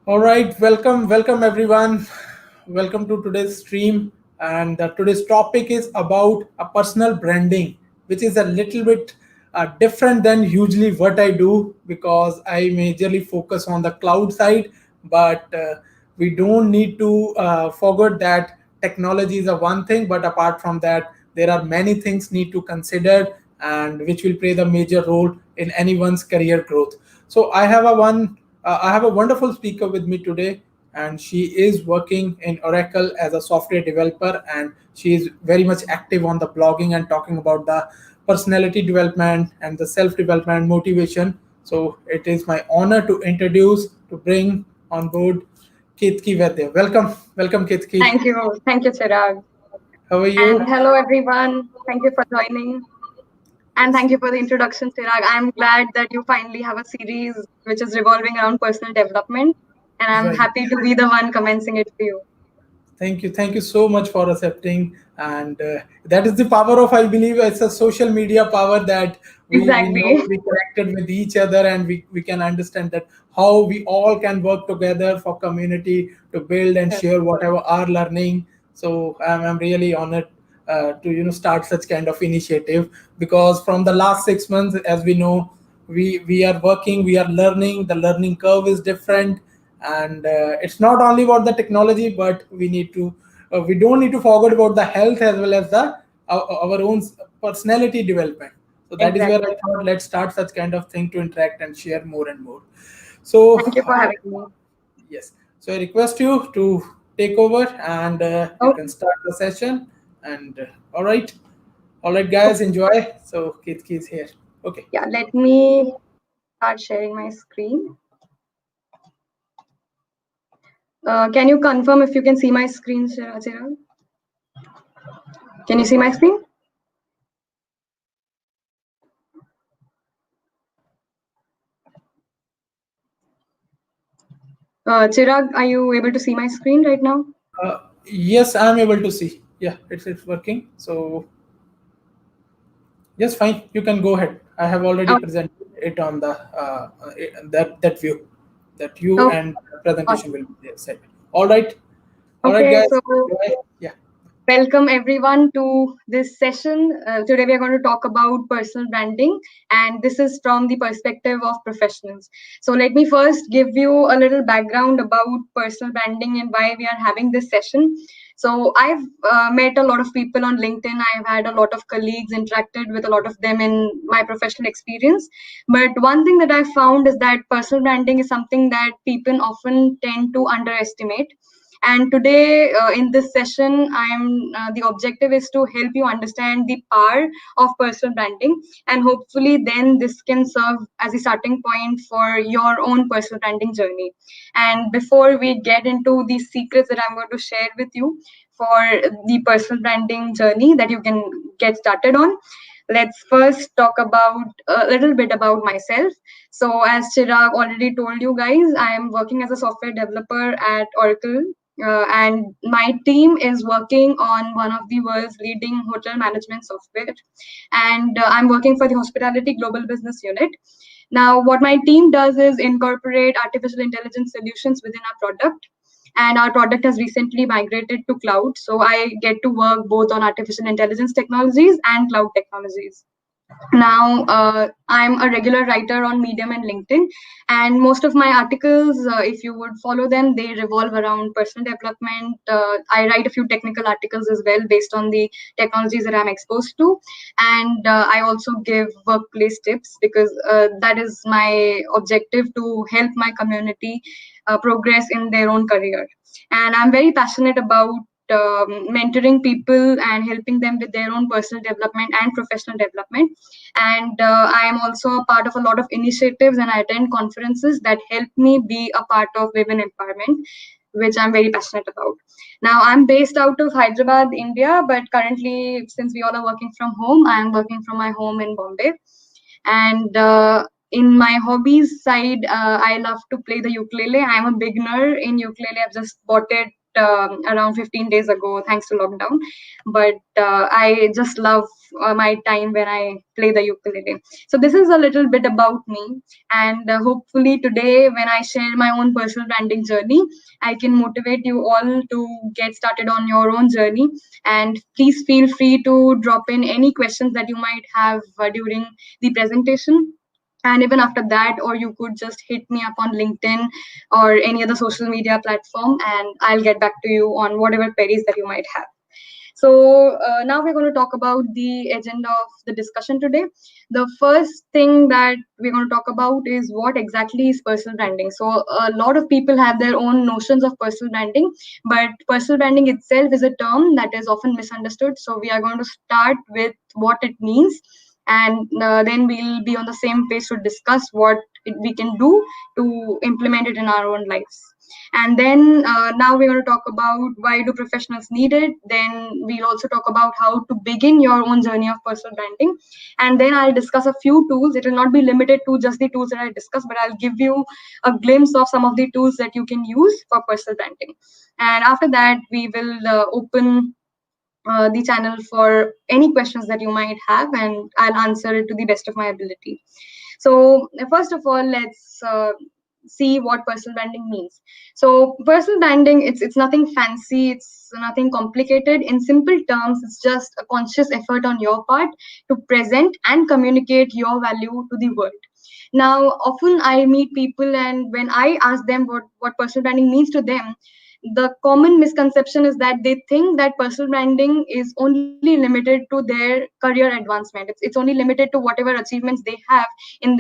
All right, welcome everyone. Welcome to today's stream. And today's topic is about a personal branding, which is a little bit different than usually what I do because I majorly focus on the cloud side. But we don't need to forget that technology is a one thing, but apart from that, there are many things need to consider and which will play the major role in anyone's career growth. So I have a wonderful speaker with me today, and she is working in Oracle as a software developer, and she is very much active on the blogging and talking about the personality development and the self development motivation. So it is my honor to bring on board Ketaki Vaidya. Welcome, Ketaki. Thank you. Thank you, Chirag. How are And you? hello, everyone. Thank you for joining. And Yes. thank you for the introduction, Chirag. I'm glad that you finally have a series which is revolving around personal development. And I'm Right. happy to be the one commencing it for you. Thank you so much for accepting, and that is the power of, I believe, it's a social media power that we know Exactly. we connected with each other, and we can understand that how we all can work together for community to build and Yes. share whatever our learning. So I'm really honored to start such kind of initiative because from the last 6 months, as we know, we are working, we are learning, the learning curve is different, and it's not only about the technology, but we don't need to forget about the health as well as the our own personality development. So that is where I Exactly. thought let's start such kind of thing to interact and share more and more. So Thank you for having me. yes, so I request you to take over, and you Oh, can start the session. And all right guys, enjoy. So Ketki is here. Okay. yeah. Let me start sharing my screen. Can you confirm if you can see my screen, Chirag? Can you see my screen? Chirag, are you able to see my screen right now? Yes, I'm able to see. Yeah, it's working. So yes, fine. You can go ahead. I have already Oh, presented it on the that view, that you okay. and presentation Awesome. will be there. Set. All right, Okay, guys. so Enjoy. Yeah. welcome everyone to this session. Today we are going to talk about personal branding, and this is from the perspective of professionals. So let me first give you a little background about personal branding and why we are having this session. So I've met a lot of people on LinkedIn. I've had a lot of colleagues, interacted with a lot of them in my professional experience. But one thing that I found is that personal branding is something that people often tend to underestimate. And today, in this session, the objective is to help you understand the power of personal branding, and hopefully, then this can serve as a starting point for your own personal branding journey. And before we get into the secrets that I'm going to share with you for the personal branding journey that you can get started on, let's first talk about a little bit about myself. So, as Chirag already told you guys, I am working as a software developer at Oracle, and my team is working on one of the world's leading hotel management software, and I'm working for the hospitality global business unit. Now what my team does is incorporate artificial intelligence solutions within our product, and our product has recently migrated to cloud, so I get to work both on artificial intelligence technologies and cloud technologies. Now, I'm a regular writer on Medium and LinkedIn, and most of my articles, if you would follow them, they revolve around personal development. I write a few technical articles as well based on the technologies that I'm exposed to, and I also give workplace tips because that is my objective, to help my community progress in their own career. And I'm very passionate about mentoring people and helping them with their own personal development and professional development. And I am also a part of a lot of initiatives, and I attend conferences that help me be a part of women empowerment, which I'm very passionate about. Now I'm based out of Hyderabad, India, but currently, since we all are working from home, I am working from my home in Bombay. And in my hobbies side, I love to play the ukulele. I'm a beginner in ukulele. I've just bought it around 15 days ago, thanks to lockdown. But I just love my time when I play the ukulele. So this is a little bit about me, and hopefully today, when I share my own personal branding journey, I can motivate you all to get started on your own journey. And please feel free to drop in any questions that you might have during the presentation, and even after that, or you could just hit me up on LinkedIn or any other social media platform, and I'll get back to you on whatever queries that you might have. So now we're going to talk about the agenda of the discussion today. The first thing that we're going to talk about is what exactly is personal branding. So a lot of people have their own notions of personal branding, but personal branding itself is a term that is often misunderstood. So we are going to start with what it means, and then we'll be on the same page to discuss what we can do to implement it in our own lives. And then now we're going to talk about why do professionals need it. Then we'll also talk about how to begin your own journey of personal branding. And then I'll discuss a few tools. It will not be limited to just the tools that I discussed, but I'll give you a glimpse of some of the tools that you can use for personal branding. And after that, we will open the channel for any questions that you might have, and I'll answer it to the best of my ability. So first of all, let's see what personal branding means. So personal branding, it's nothing fancy, it's nothing complicated. In simple terms, it's just a conscious effort on your part to present and communicate your value to the world. Now, often I meet people, and when I ask them what personal branding means to them, the common misconception is that they think that personal branding is only limited to their career advancement. It's only limited to whatever achievements they have in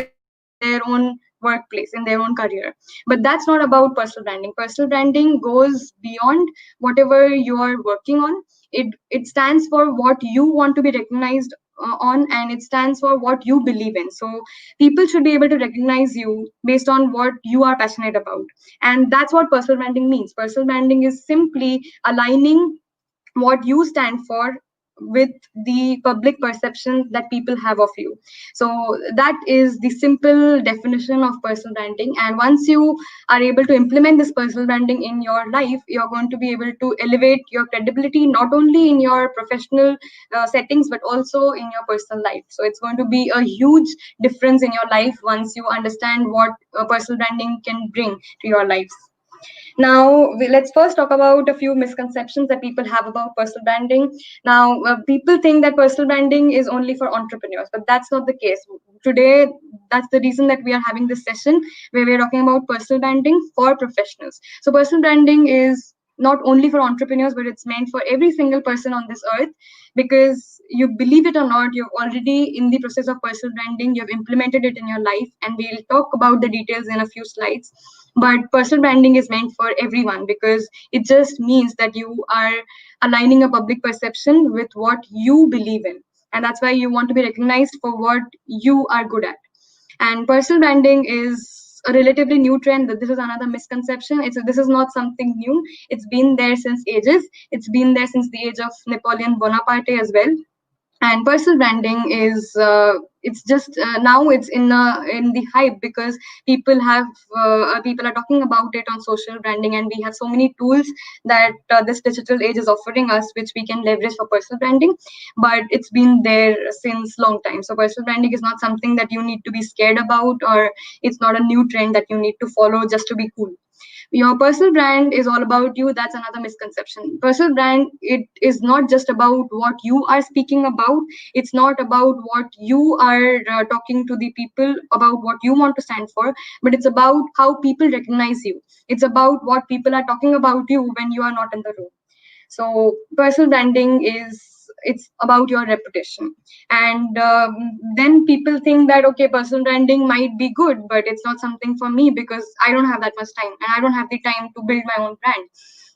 their own workplace, in their own career. But that's not about personal branding. Personal branding goes beyond whatever you are working on. It stands for what you want to be recognized on, and it stands for what you believe in. So people should be able to recognize you based on what you are passionate about, and that's what personal branding means. Personal branding is simply aligning what you stand for with the public perception that people have of you. So that is the simple definition of personal branding. And once you are able to implement this personal branding in your life, you're going to be able to elevate your credibility not only in your professional settings but also in your personal life. So it's going to be a huge difference in your life once you understand what personal branding can bring to your lives. Now, let's first talk about a few misconceptions that people have about personal branding. Now, people think that personal branding is only for entrepreneurs, but that's not the case. Today, that's the reason that we are having this session where we're talking about personal branding for professionals. So, personal branding is not only for entrepreneurs, but it's meant for every single person on this earth, because you believe it or not, you're already in the process of personal branding, you've implemented it in your life, and we'll talk about the details in a few slides. But personal branding is meant for everyone because it just means that you are aligning a public perception with what you believe in, and that's why you want to be recognized for what you are good at. And personal branding is a relatively new trend. That this is another misconception. This is not something new. It's been there since ages. It's been there since the age of Napoleon Bonaparte as well. And personal branding is it's just now it's in the hype because people are talking about it on social branding, and we have so many tools that this digital age is offering us, which we can leverage for personal branding. But it's been there since long time. So personal branding is not something that you need to be scared about, or it's not a new trend that you need to follow just to be cool. Your personal brand is all about you. That's another misconception. Personal brand, it is not just about what you are speaking about. It's not about what you are talking to the people about, what you want to stand for, but it's about how people recognize you. It's about what people are talking about you when you are not in the room. So personal branding is, it's about your reputation. And then people think that, okay, personal branding might be good, but it's not something for me because I don't have that much time and I don't have the time to build my own brand.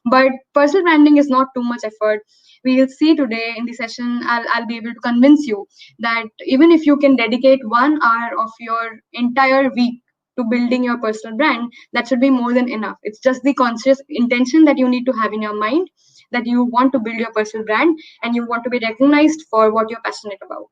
But personal branding is not too much effort. We will see today in the session, I'll be able to convince you that even if you can dedicate 1 hour of your entire week to building your personal brand, that should be more than enough. It's just the conscious intention that you need to have in your mind, that you want to build your personal brand and you want to be recognized for what you're passionate about.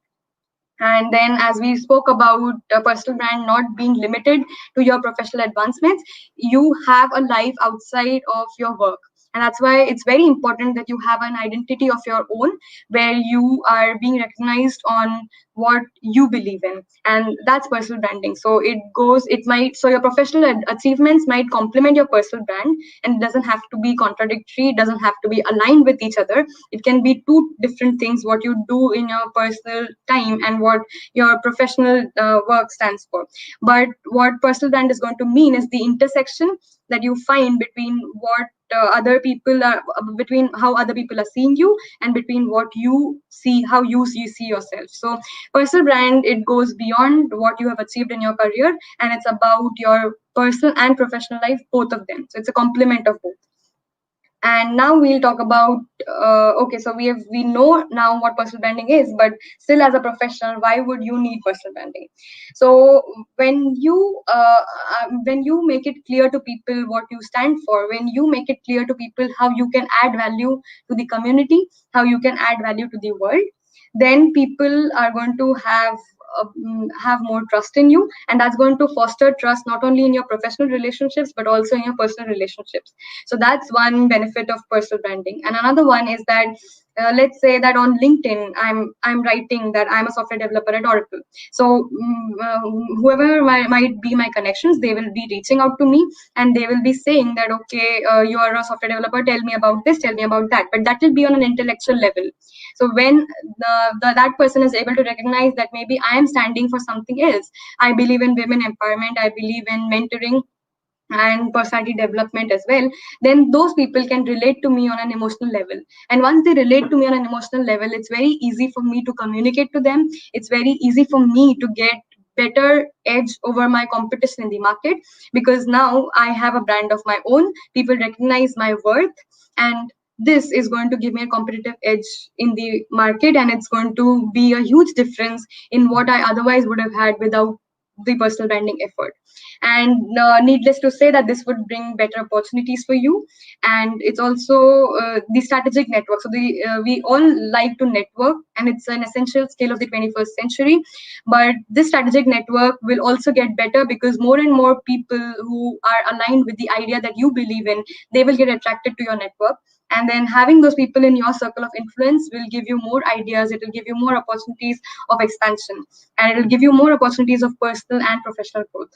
And then, as we spoke about personal brand not being limited to your professional advancements, you have a life outside of your work. And that's why it's very important that you have an identity of your own, where you are being recognized on what you believe in. And that's personal branding. So your professional achievements might complement your personal brand, and it doesn't have to be contradictory, it doesn't have to be aligned with each other. It can be two different things, what you do in your personal time and what your professional work stands for. But what personal brand is going to mean is the intersection that you find between what other people are between how other people are seeing you, and between what you see, how you see yourself. So personal brand, it goes beyond what you have achieved in your career, and it's about your personal and professional life, both of them. So it's a complement of both. And now we'll talk about okay, so we know now what personal branding is, but still, as a professional, why would you need personal branding? So when you make it clear to people what you stand for, when you make it clear to people how you can add value to the community, how you can add value to the world, then people are going to have more trust in you, and that's going to foster trust not only in your professional relationships but also in your personal relationships. So that's one benefit of personal branding. And another one is that let's say that on LinkedIn, I'm writing that I'm a software developer at Oracle. So whoever might be my connections, they will be reaching out to me, and they will be saying that, okay, you are a software developer, tell me about this, tell me about that. But that will be on an intellectual level. So when that person is able to recognize that maybe I am standing for something else, I believe in women empowerment, I believe in mentoring and personality development as well, then those people can relate to me on an emotional level. And once they relate to me on an emotional level, it's very easy for me to communicate to them. It's very easy for me to get better edge over my competition in the market, because now I have a brand of my own, people recognize my worth, and this is going to give me a competitive edge in the market, and it's going to be a huge difference in what I otherwise would have had without the personal branding effort. And needless to say that this would bring better opportunities for you. And it's also the strategic network. So we all like to network, and it's an essential skill of the 21st century. But this strategic network will also get better, because more and more people who are aligned with the idea that you believe in, they will get attracted to your network. And then having those people in your circle of influence will give you more ideas, it will give you more opportunities of expansion, and it will give you more opportunities of personal and professional growth.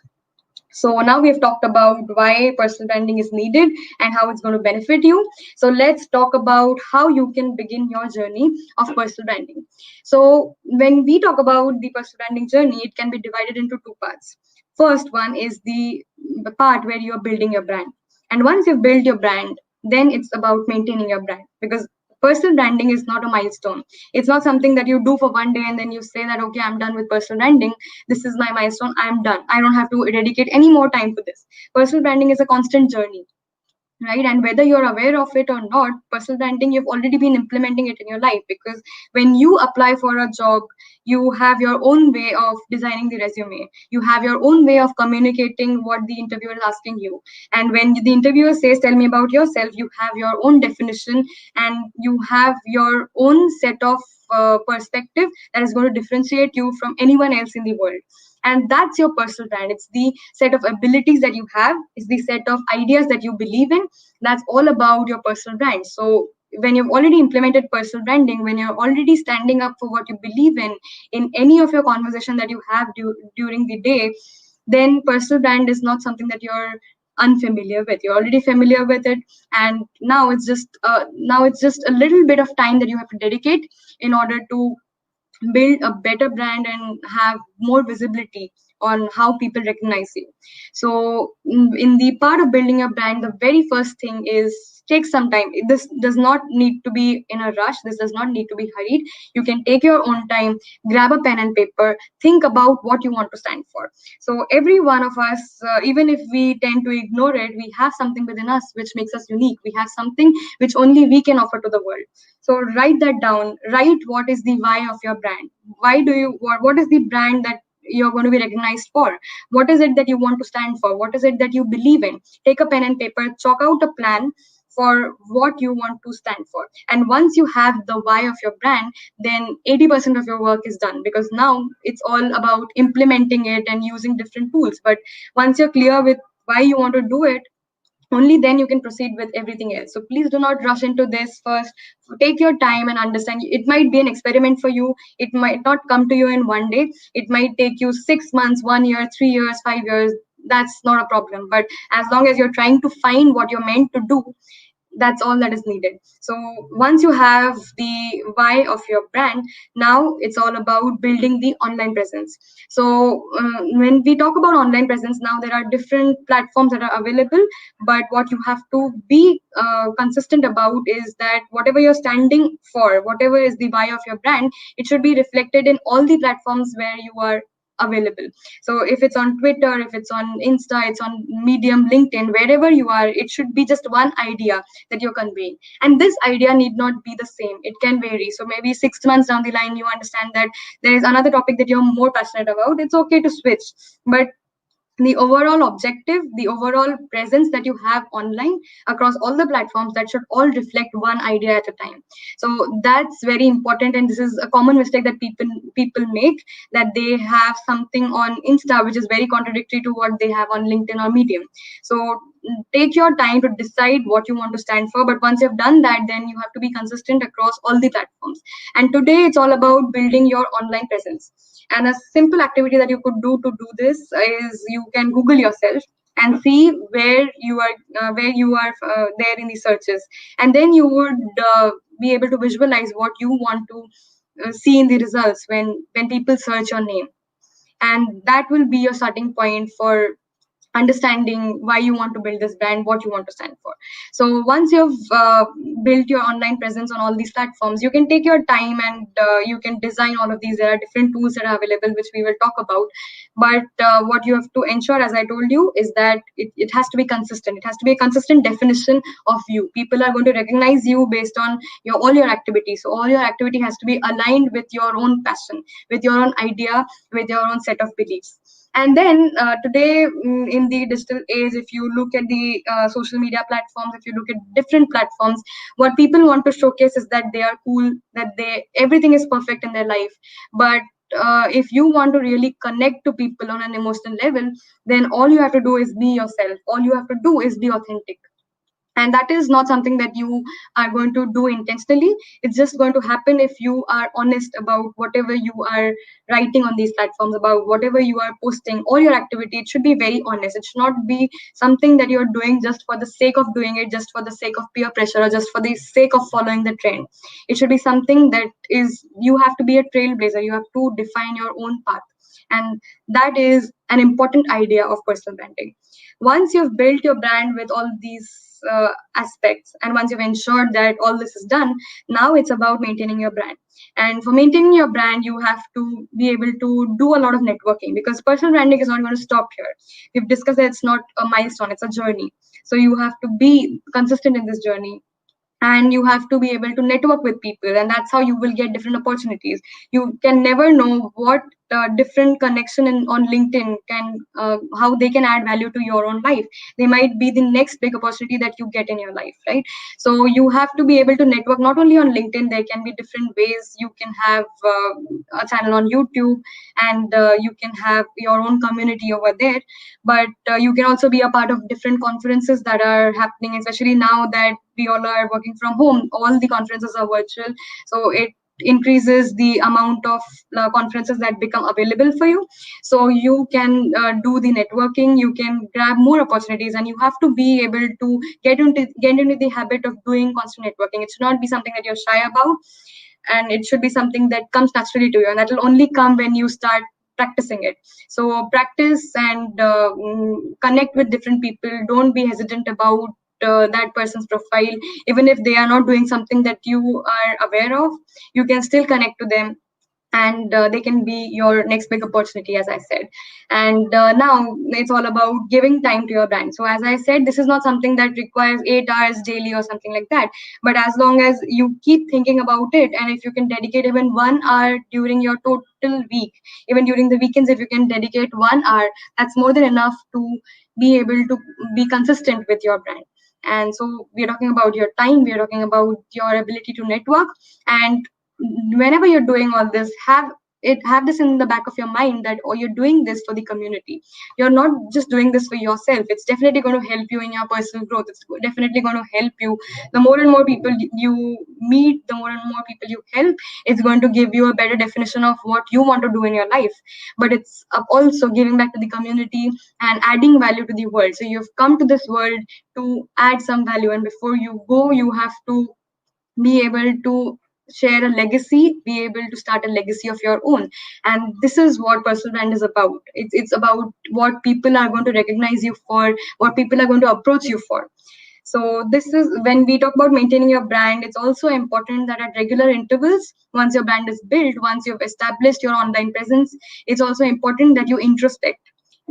So now we've talked about why personal branding is needed and how it's going to benefit you. So let's talk about how you can begin your journey of personal branding. So when we talk about the personal branding journey, it can be divided into two parts. First one is the part where you're building your brand. And once you've built your brand, then it's about maintaining your brand, because personal branding is not a milestone. It's not something that you do for one day and then you say that, okay, I'm done with personal branding, this is my milestone, I'm done, I don't have to dedicate any more time to this. Personal branding is a constant journey, right? And whether you're aware of it or not, personal branding, you've already been implementing it in your life, because when you apply for a job, you have your own way of designing the resume, you have your own way of communicating what the interviewer is asking you. And when the interviewer says, tell me about yourself, you have your own definition, and you have your own set of perspective that is going to differentiate you from anyone else in the world. And that's your personal brand. It's the set of abilities that you have, it's the set of ideas that you believe in. That's all about your personal brand. So when you've already implemented personal branding, when you're already standing up for what you believe in any of your conversation that you have during the day, then personal brand is not something that you're unfamiliar with. You're already familiar with it, and now it's just a little bit of time that you have to dedicate in order to build a better brand and have more visibility on how people recognize you. So in the part of building a brand, the very first thing is take some time. This does not need to be in a rush, this does not need to be hurried. You can take your own time, grab a pen and paper, think about what you want to stand for. So every one of us, even if we tend to ignore it, we have something within us which makes us unique. We have something which only we can offer to the world. So write that down. Write what is the why of your brand. Why do you what is the brand that you're going to be recognized for? What is it that you want to stand for? What is it that you believe in? Take a pen and paper, chalk out a plan for what you want to stand for. And once you have the why of your brand, then 80% of your work is done, because now it's all about implementing it and using different tools. But once you're clear with why you want to do it, only then you can proceed with everything else. So please do not rush into this. First, take your time and understand. It might be an experiment for you. It might not come to you in one day. It might take you 6 months, 1 year, 3 years, 5 years. That's not a problem. But as long as you're trying to find what you're meant to do, that's all that is needed. So once you have the why of your brand, now it's all about building the online presence. So when we talk about online presence, now there are different platforms that are available, but what you have to be consistent about is that whatever you're standing for, whatever is the why of your brand, it should be reflected in all the platforms where you are available. So if it's on Twitter, if it's on Insta, it's on Medium, LinkedIn, wherever you are, it should be just one idea that you're conveying. And this idea need not be the same. It can vary. So maybe 6 months down the line, you understand that there is another topic that you're more passionate about. It's okay to switch. But the overall objective, the overall presence that you have online across all the platforms, that should all reflect one idea at a time. So that's very important, and this is a common mistake that people make, that they have something on Insta which is very contradictory to what they have on LinkedIn or Medium. So take your time to decide what you want to stand for, but once you've done that, then you have to be consistent across all the platforms. And today it's all about building your online presence. And a simple activity that you could do to do this is you can Google yourself and see where you are there in the searches, and then you would be able to visualize what you want to see in the results when people search your name, and that will be your starting point for understanding why you want to build this brand, what you want to stand for. So once you've built your online presence on all these platforms, you can take your time and you can design all of these. There are different tools that are available, which we will talk about. But what you have to ensure, as I told you, is that it has to be consistent. It has to be a consistent definition of you. People are going to recognize you based on all your activities. So all your activity has to be aligned with your own passion, with your own idea, with your own set of beliefs. And then today, in the digital age, if you look at the social media platforms, if you look at different platforms, what people want to showcase is that they are cool, that everything is perfect in their life. But if you want to really connect to people on an emotional level, then all you have to do is be yourself. All you have to do is be authentic, and that is not something that you are going to do intentionally. It's just going to happen if you are honest about whatever you are writing on these platforms, about whatever you are posting, all your activity. It should be very honest. It should not be something that you're doing just for the sake of doing it, just for the sake of peer pressure, or just for the sake of following the trend. It should be something that is, you have to be a trailblazer. You have to define your own path, and that is an important idea of personal branding. Once you've built your brand with all these aspects, and once you've ensured that all this is done, now it's about maintaining your brand. And for maintaining your brand, you have to be able to do a lot of networking, because personal branding is not going to stop here. We've discussed that it's not a milestone, it's a journey. So you have to be consistent in this journey, and you have to be able to network with people, and that's how you will get different opportunities. You can never know what different connection on LinkedIn can how they can add value to your own life. They might be the next big opportunity that you get in your life, right? So you have to be able to network not only on LinkedIn. There can be different ways. You can have a channel on YouTube, and you can have your own community over there. But you can also be a part of different conferences that are happening, especially now that we all are working from home. All the conferences are virtual, so it increases the amount of conferences that become available for you. So you can do the networking, you can grab more opportunities, and you have to be able to get into the habit of doing constant networking. It should not be something that you're shy about, and it should be something that comes naturally to you, and that will only come when you start practicing it. So practice and connect with different people. Don't be hesitant about that person's profile. Even if they are not doing something that you are aware of, you can still connect to them, and they can be your next big opportunity, as I said. And now it's all about giving time to your brand. So as I said, this is not something that requires 8 hours daily or something like that, but as long as you keep thinking about it, and if you can dedicate even 1 hour during your total week, even during the weekends, if you can dedicate 1 hour, that's more than enough to be able to be consistent with your brand. And so we're talking about your time, we're talking about your ability to network. And whenever you're doing all this, have have this in the back of your mind that, oh, you're doing this for the community. You're not just doing this for yourself. It's definitely going to help you in your personal growth. It's definitely going to help you. The more and more people you meet, the more and more people you help, it's going to give you a better definition of what you want to do in your life. But it's also giving back to the community and adding value to the world. So you've come to this world to add some value, and before you go, you have to be able to share a legacy, be able to start a legacy of your own. And this is what personal brand is about. It's about what people are going to recognize you for, what people are going to approach you for. So this is when we talk about maintaining your brand. It's also important that at regular intervals, once your brand is built, once you've established your online presence, it's also important that you introspect.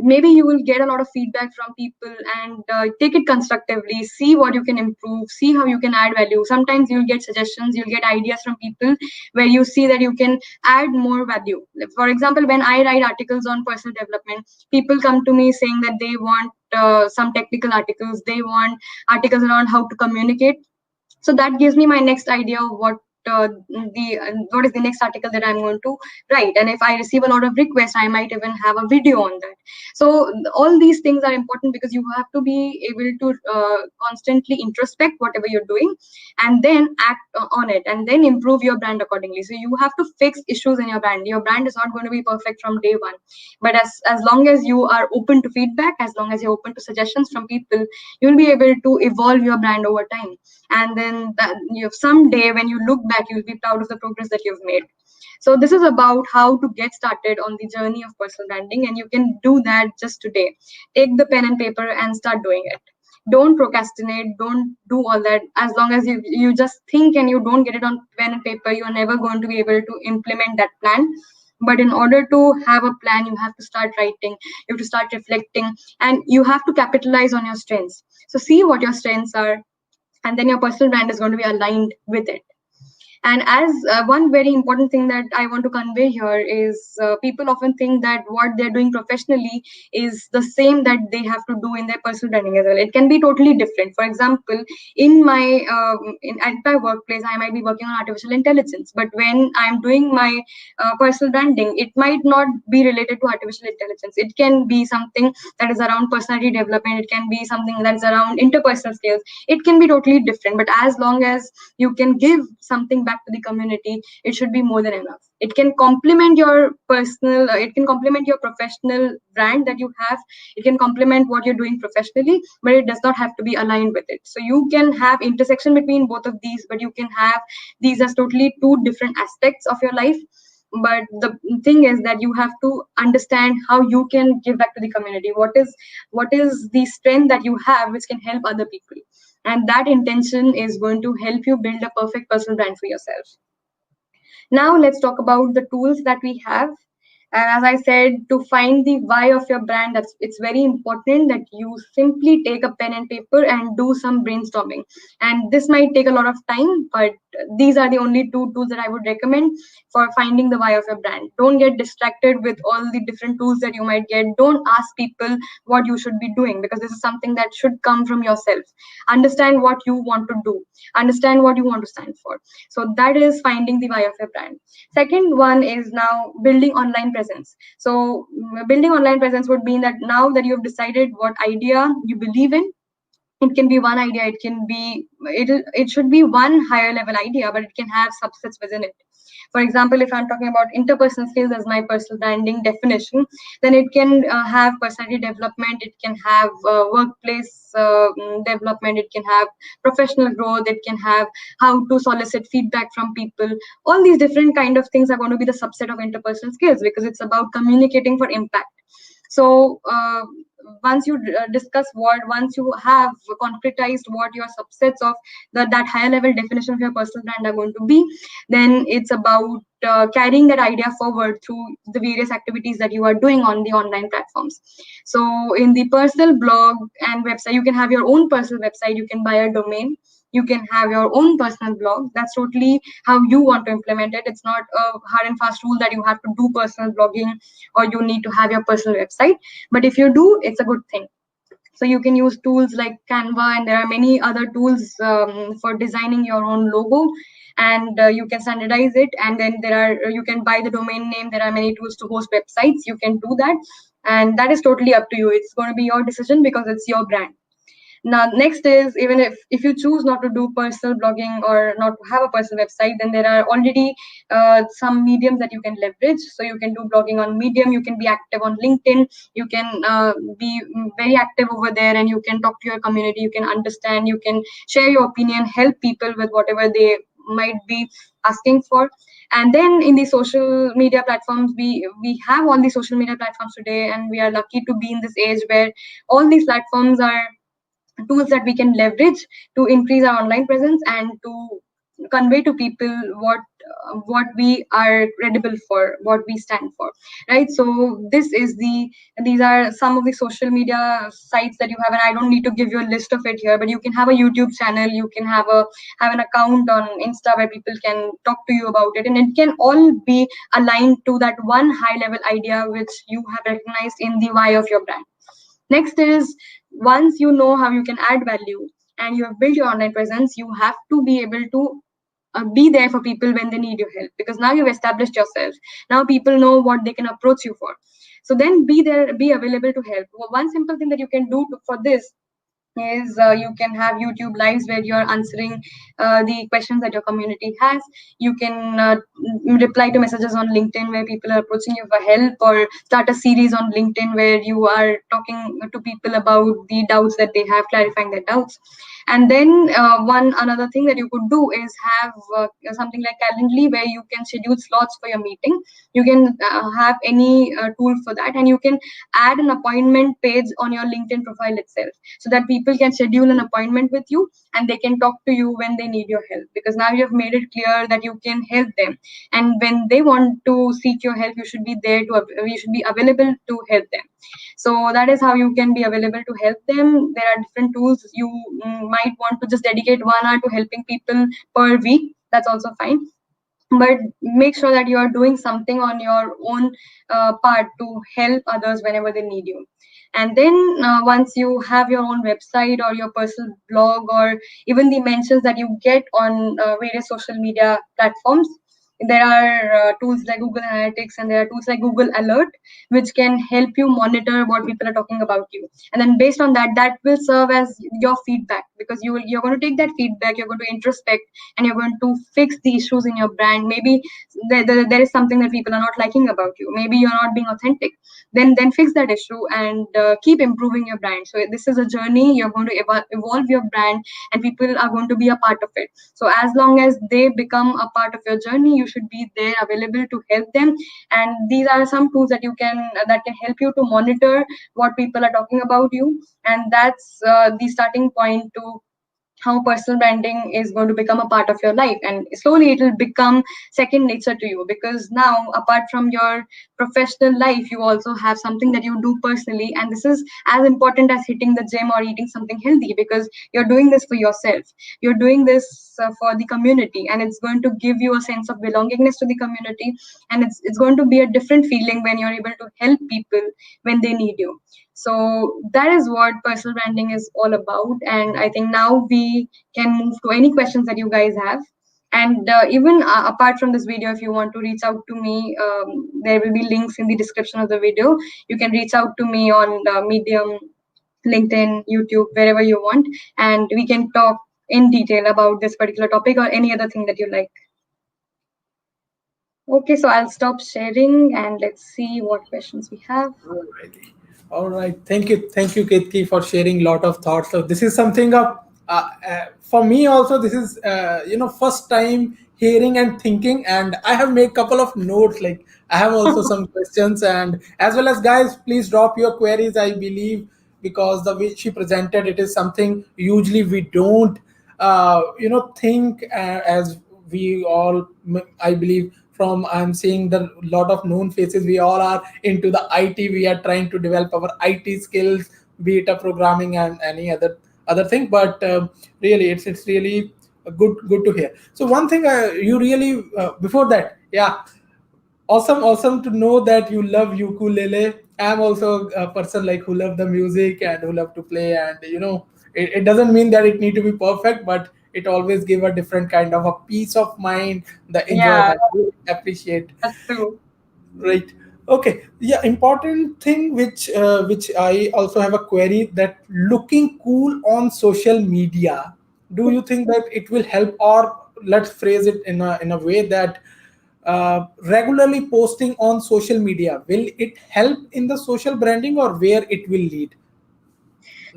Maybe you will get a lot of feedback from people, and take it constructively, see what you can improve, see how you can add value. Sometimes you'll get suggestions, you'll get ideas from people where you see that you can add more value. For example, when I write articles on personal development, people come to me saying that they want some technical articles, they want articles around how to communicate. So that gives me my next idea of what is the next article that I'm going to write. And if I receive a lot of requests, I might even have a video on that. So all these things are important because you have to be able to constantly introspect whatever you're doing, and then act on it, and then improve your brand accordingly. So you have to fix issues in your brand. Your brand is not going to be perfect from day one, but as long as you are open to feedback, as long as you're open to suggestions from people, you'll be able to evolve your brand over time. And then someday when you look back, you'll be proud of the progress that you've made. So this is about how to get started on the journey of personal branding, and you can do that just today. Take the pen and paper and start doing it. Don't procrastinate, don't do all that. As long as you just think and you don't get it on pen and paper, you're never going to be able to implement that plan. But in order to have a plan, you have to start writing, you have to start reflecting, and you have to capitalize on your strengths. So see what your strengths are, and then your personal brand is going to be aligned with it. And as one very important thing that I want to convey here is, people often think that what they're doing professionally is the same that they have to do in their personal branding as well. It can be totally different. For example, at my workplace, I might be working on artificial intelligence, but when I'm doing my personal branding, it might not be related to artificial intelligence. It can be something that is around personality development. It can be something that is around interpersonal skills. It can be totally different, but as long as you can give something back to the community, it should be more than enough. It can complement your it can complement your professional brand that you have. It can complement what you're doing professionally, but it does not have to be aligned with it. So you can have intersection between both of these, but you can have these as totally two different aspects of your life. But the thing is that you have to understand how you can give back to the community. What is the strength that you have which can help other people, and that intention is going to help you build a perfect personal brand for yourself. Now let's talk about the tools that we have. And as I said, to find the why of your brand, it's very important that you simply take a pen and paper and do some brainstorming. And this might take a lot of time, but these are the only two tools that I would recommend for finding the why of your brand. Don't get distracted with all the different tools that you might get. Don't ask people what you should be doing, because this is something that should come from yourself. Understand what you want to do, understand what you want to stand for. So that is finding the why of your brand. Second one is now building online presence. So building online presence would mean that now that you've decided what idea you believe in, it can be one idea, it should be one higher level idea, but it can have subsets within it. For example, if I'm talking about interpersonal skills as my personal branding definition, then it can have personality development, it can have workplace development, it can have professional growth, it can have how to solicit feedback from people. All these different kind of things are going to be the subset of interpersonal skills, because it's about communicating for impact. So once you once you have concretized what your subsets of that higher level definition of your personal brand are going to be, then it's about carrying that idea forward through the various activities that you are doing on the online platforms. So in the personal blog and website, you can have your own personal website, you can buy a domain, you can have your own personal blog. That's totally how you want to implement it. It's not a hard and fast rule that you have to do personal blogging or you need to have your personal website, but if you do, it's a good thing. So you can use tools like Canva, and there are many other tools for designing your own logo, and you can standardize it, and then there are, you can buy the domain name. There are many tools to host websites. You can do that, and that is totally up to you. It's going to be your decision because it's your brand. Now, next is, even if you choose not to do personal blogging or not to have a personal website, then there are already some mediums that you can leverage. So you can do blogging on Medium, you can be active on LinkedIn, you can be very active over there, and you can talk to your community, you can understand, you can share your opinion, help people with whatever they might be asking for. And then in the social media platforms, we have all the social media platforms today, and we are lucky to be in this age where all these platforms are tools that we can leverage to increase our online presence and to convey to people what we are credible for, what we stand for, right? So these are some of the social media sites that you have, and I don't need to give you a list of it here, but you can have a YouTube channel, you can have an account on Insta where people can talk to you about it, and it can all be aligned to that one high level idea which you have recognized in the why of your brand. Next is, once you know how you can add value and you have built your online presence, you have to be able to be there for people when they need your help, because now you've established yourself. Now people know what they can approach you for. So then be there, be available to help. Well, one simple thing that you can do for this is you can have YouTube lives where you're answering the questions that your community has. You can reply to messages on LinkedIn where people are approaching you for help, or start a series on LinkedIn where you are talking to people about the doubts that they have, clarifying their doubts. And then one another thing that you could do is have something like Calendly, where you can schedule slots for your meeting. You can have any tool for that, and you can add an appointment page on your LinkedIn profile itself, so that people can schedule an appointment with you and they can talk to you when they need your help, because now you have made it clear that you can help them, and when they want to seek your help, you should be there to, you should be available to help them. So that is how you can be available to help them. There are different tools. You might want to just dedicate 1 hour to helping people per week. That's also fine, but make sure that you are doing something on your own part to help others whenever they need you. And then once you have your own website or your personal blog, or even the mentions that you get on various social media platforms, there are tools like Google Analytics, and there are tools like Google Alert, which can help you monitor what people are talking about you. And then based on that, that will serve as your feedback, because you're going to take that feedback, you're going to introspect, and you're going to fix the issues in your brand. Maybe there is something that people are not liking about you, maybe you're not being authentic. Then fix that issue and keep improving your brand. So this is a journey. You're going to evolve your brand, and people are going to be a part of it. So as long as they become a part of your journey, you should be there available to help them. And these are some tools that you can that can help you to monitor what people are talking about you, and that's the starting point to how personal branding is going to become a part of your life, and slowly it will become second nature to you, because now, apart from your professional life, you also have something that you do personally, and this is as important as hitting the gym or eating something healthy, because you're doing this for yourself, you're doing this for the community, and it's going to give you a sense of belongingness to the community, and it's going to be a different feeling when you're able to help people when they need you. So that is what personal branding is all about. And I think now we can move to any questions that you guys have. And even apart from this video, if you want to reach out to me, there will be links in the description of the video. You can reach out to me on Medium, LinkedIn, YouTube, wherever you want, and we can talk in detail about this particular topic or any other thing that you like. Okay, so I'll stop sharing and let's see what questions we have. Alrighty. All right. Thank you, Ketki, for sharing a lot of thoughts. So this is something for me also. This is first time hearing and thinking, and I have made couple of notes. Like I have also some questions, and as well as guys, please drop your queries. I believe because the way she presented it is something usually we don't think as we all I believe from I'm seeing the lot of known faces, we all are into the IT, we are trying to develop our IT skills, be it a programming and any other thing, but really it's really good to hear. So one thing you really before that, yeah, Awesome to know that you love ukulele. I'm also a person like who love the music and who love to play, and it doesn't mean that it need to be perfect, but it always give a different kind of a peace of mind, the Yeah, enjoyment. Really appreciate. that's true. Right. Okay. Yeah. Important thing which I also have a query, that looking cool on social media. Do you think that it will help, or let's phrase it in a way that regularly posting on social media, will it help in the social branding, or where it will lead?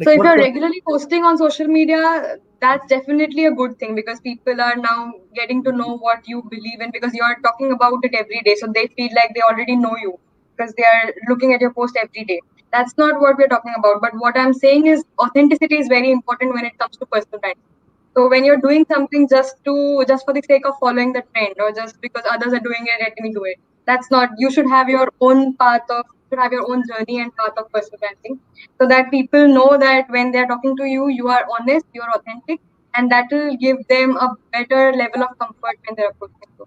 So Like if what? you're regularly posting on social media, that's definitely a good thing because people are now getting to know what you believe in because you're talking about it every day. So they feel like they already know you because they are looking at your post every day. That's not what we're talking about. But what I'm saying is authenticity is very important when it comes to personal branding. So when you're doing something just for the sake of following the trend or just because others are doing it, let me do it. That's not. You should have your own should have your own journey and path of personal branding, so that people know that when they're talking to you, you are honest, you are authentic, and that will give them a better level of comfort when they're approaching you.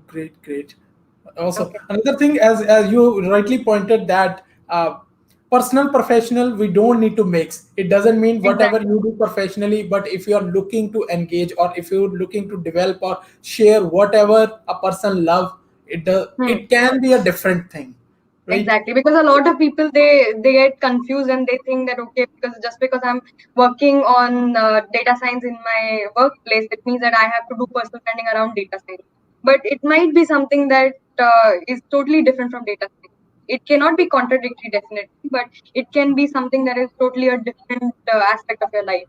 Great. Also, Okay. another thing, as you rightly pointed, that personal professional, we don't need to mix. It doesn't mean whatever Exactly. you do professionally, but if you are looking to engage, or if you're looking to develop or share whatever a person love, Hmm. it can be a different thing, right? Exactly, because a lot of people they get confused and they think that okay, because just because I'm working on data science in my workplace, it means that I have to do personal branding around data science. But it might be something that is totally different from data science. It cannot be contradictory, definitely, but it can be something that is totally a different aspect of your life.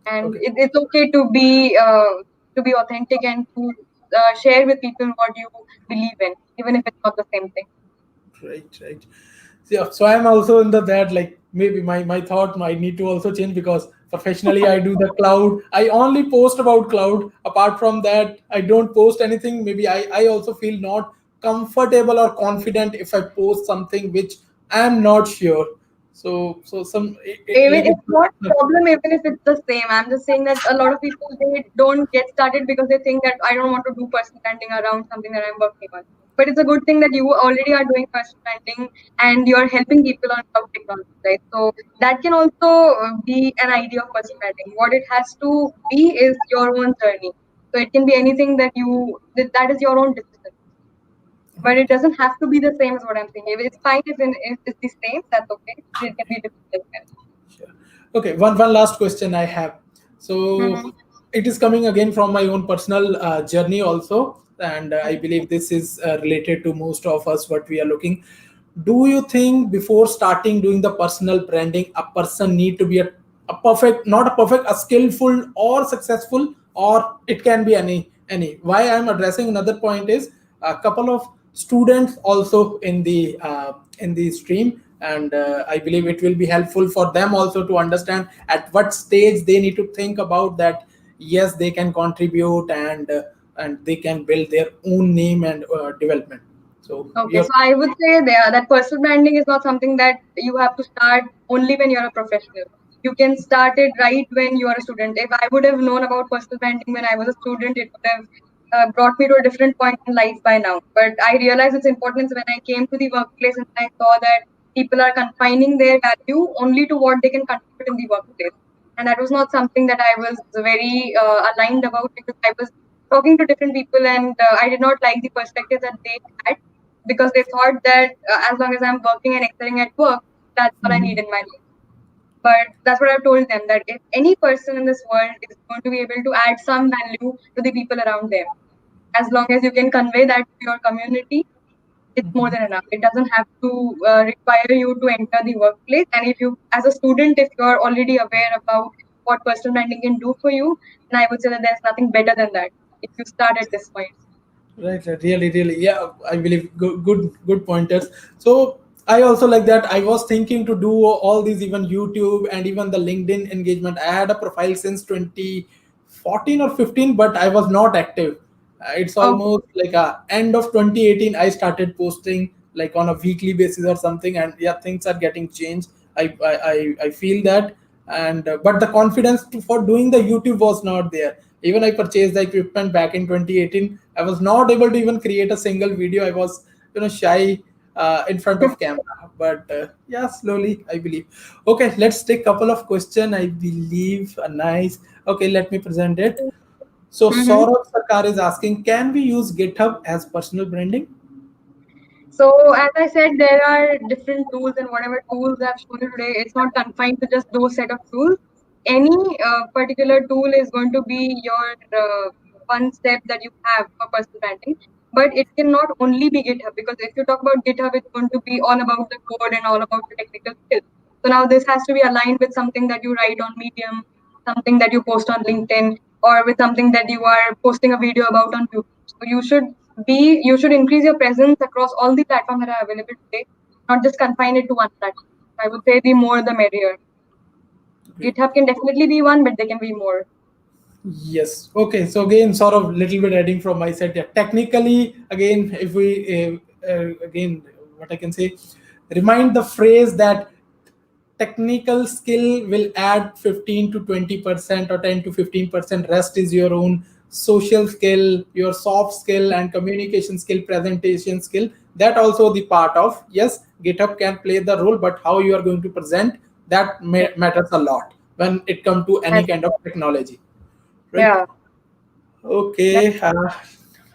And Okay. it's okay to be authentic and to share with people what you believe in, even if it's not the same thing. Right. Yeah, so I'm also in the that, like, maybe my thought might need to also change, because professionally I do the cloud. I only post about cloud. Apart from that, I don't post anything. Maybe I also feel not comfortable or confident if I post something which I'm not sure. So some Even like it's not a problem even if it's the same. I'm just saying that a lot of people they don't get started because they think that I don't want to do personal branding around something that I'm working on. But it's a good thing that you already are doing personal branding and you're helping people on cloud technology, right? So that can also be an idea of personal branding. What it has to be is your own journey. So it can be anything that is your own decision. But it right. doesn't have to be the same as what I'm saying. If it's fine if it's the same, that's okay. It can be different as Sure. Okay, one last question I have. well. So it is coming again from my own personal journey also, and I believe this is related to most of us what we are looking. Do you think before starting doing the personal branding, a person need to be a perfect, not a perfect, a skillful or successful, or it can be any? Why I'm addressing another point is a couple of students also in the stream, and I believe it will be helpful for them also to understand at what stage they need to think about that. Yes, they can contribute, and they can build their own name and development. So Okay, your so I would say there that personal branding is not something that you have to start only when you're a professional. You can start it right when you are a student. If I would have known about personal branding when I was a student, it would have brought me to a different point in life by now. But I realized its importance when I came to the workplace and I saw that people are confining their value only to what they can contribute in the workplace. And that was not something that I was very aligned about because I was talking to different people and I did not like the perspective that they had because they thought that as long as I'm working and excelling at work, that's all I need in my life. But that's what I've told them that if any person in this world is going to be able to add some value to the people around them, as long as you can convey that to your community, it's more than enough. It doesn't have to require you to enter the workplace. And if you, as a student, if you're already aware about what personal branding can do for you, then I would say that there's nothing better than that if you start at this point. right, really, yeah. I believe good pointers. So I also like that. I was thinking to do all these, even YouTube and even the LinkedIn engagement. I had a profile since 2014 or 15, but I was not active. It's Okay. almost like a end of 2018. I started posting like on a weekly basis or something, and yeah, things are getting changed. I feel that, and but the confidence for doing the YouTube was not there. Even I purchased the equipment back in 2018. I was not able to even create a single video. I was, shy in front of camera. But yeah, slowly, I believe. Okay, let's take a couple of questions. I believe nice. Okay, let me present it. So Mm-hmm. Saurabh Sarkar is asking, can we use GitHub as personal branding? So, as I said, there are different tools, and whatever tools I've shown you today, it's not confined to just those set of tools. Any particular tool is going to be your one step that you have for personal branding, but it cannot only be GitHub, because if you talk about GitHub, it's going to be all about the code and all about the technical skills. So now this has to be aligned with something that you write on Medium, something that you post on LinkedIn, or with something that you are posting a video about on YouTube. So you should increase your presence across all the platforms that are available today, not just confine it to one platform. I would say the more the merrier. Great. GitHub can definitely be one, but there can be more. Yes. Okay. So again, sort of little bit adding from my side. Yeah. Technically, again, if we again, what I can say, remind the phrase that technical skill will add 15 to 20% or 10 to 15%. Rest is your own social skill, your soft skill, and communication skill, presentation skill. That also the part of, yes, GitHub can play the role, but how you are going to present that Yeah. matters a lot when it comes to any That's- kind of technology. Right. yeah. That's Okay.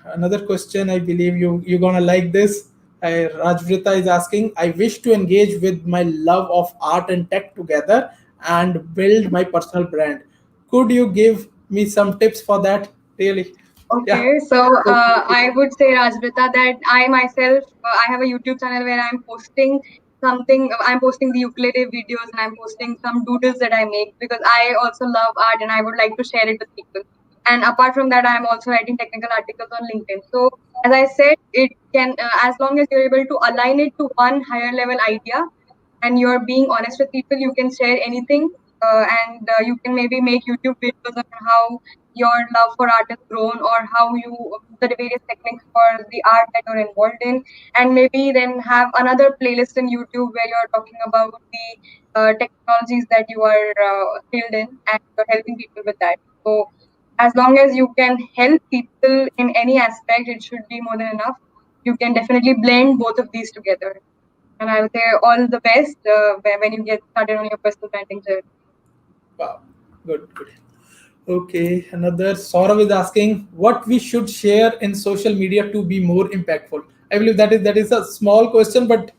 Another question. I believe you're gonna like this. Rajvrita is asking. I wish to engage with my love of art and tech together and build my personal brand. Could you give me some tips for that? Really? Yeah. okay. So I would say, Rajbrita, that I myself I have a YouTube channel where I'm posting something. I'm posting the ukulele videos, and I'm posting some doodles that I make, because I also love art and I would like to share it with people. And apart from that, I'm also writing technical articles on LinkedIn. So as I said, it can as long as you're able to align it to one higher level idea, and you're being honest with people, you can share anything, and you can maybe make YouTube videos on how your love for art has grown, or how you the various techniques for the art that you're involved in, and maybe then have another playlist in YouTube where you're talking about the technologies that you are skilled in, and you're helping people with that. So as long as you can help people in any aspect, it should be more than enough. You can definitely blend both of these together. And I would say all the best when you get started on your personal branding journey. Wow. Good. Good. Okay. Another Saurav is asking what we should share in social media to be more impactful. I believe that is a small question, but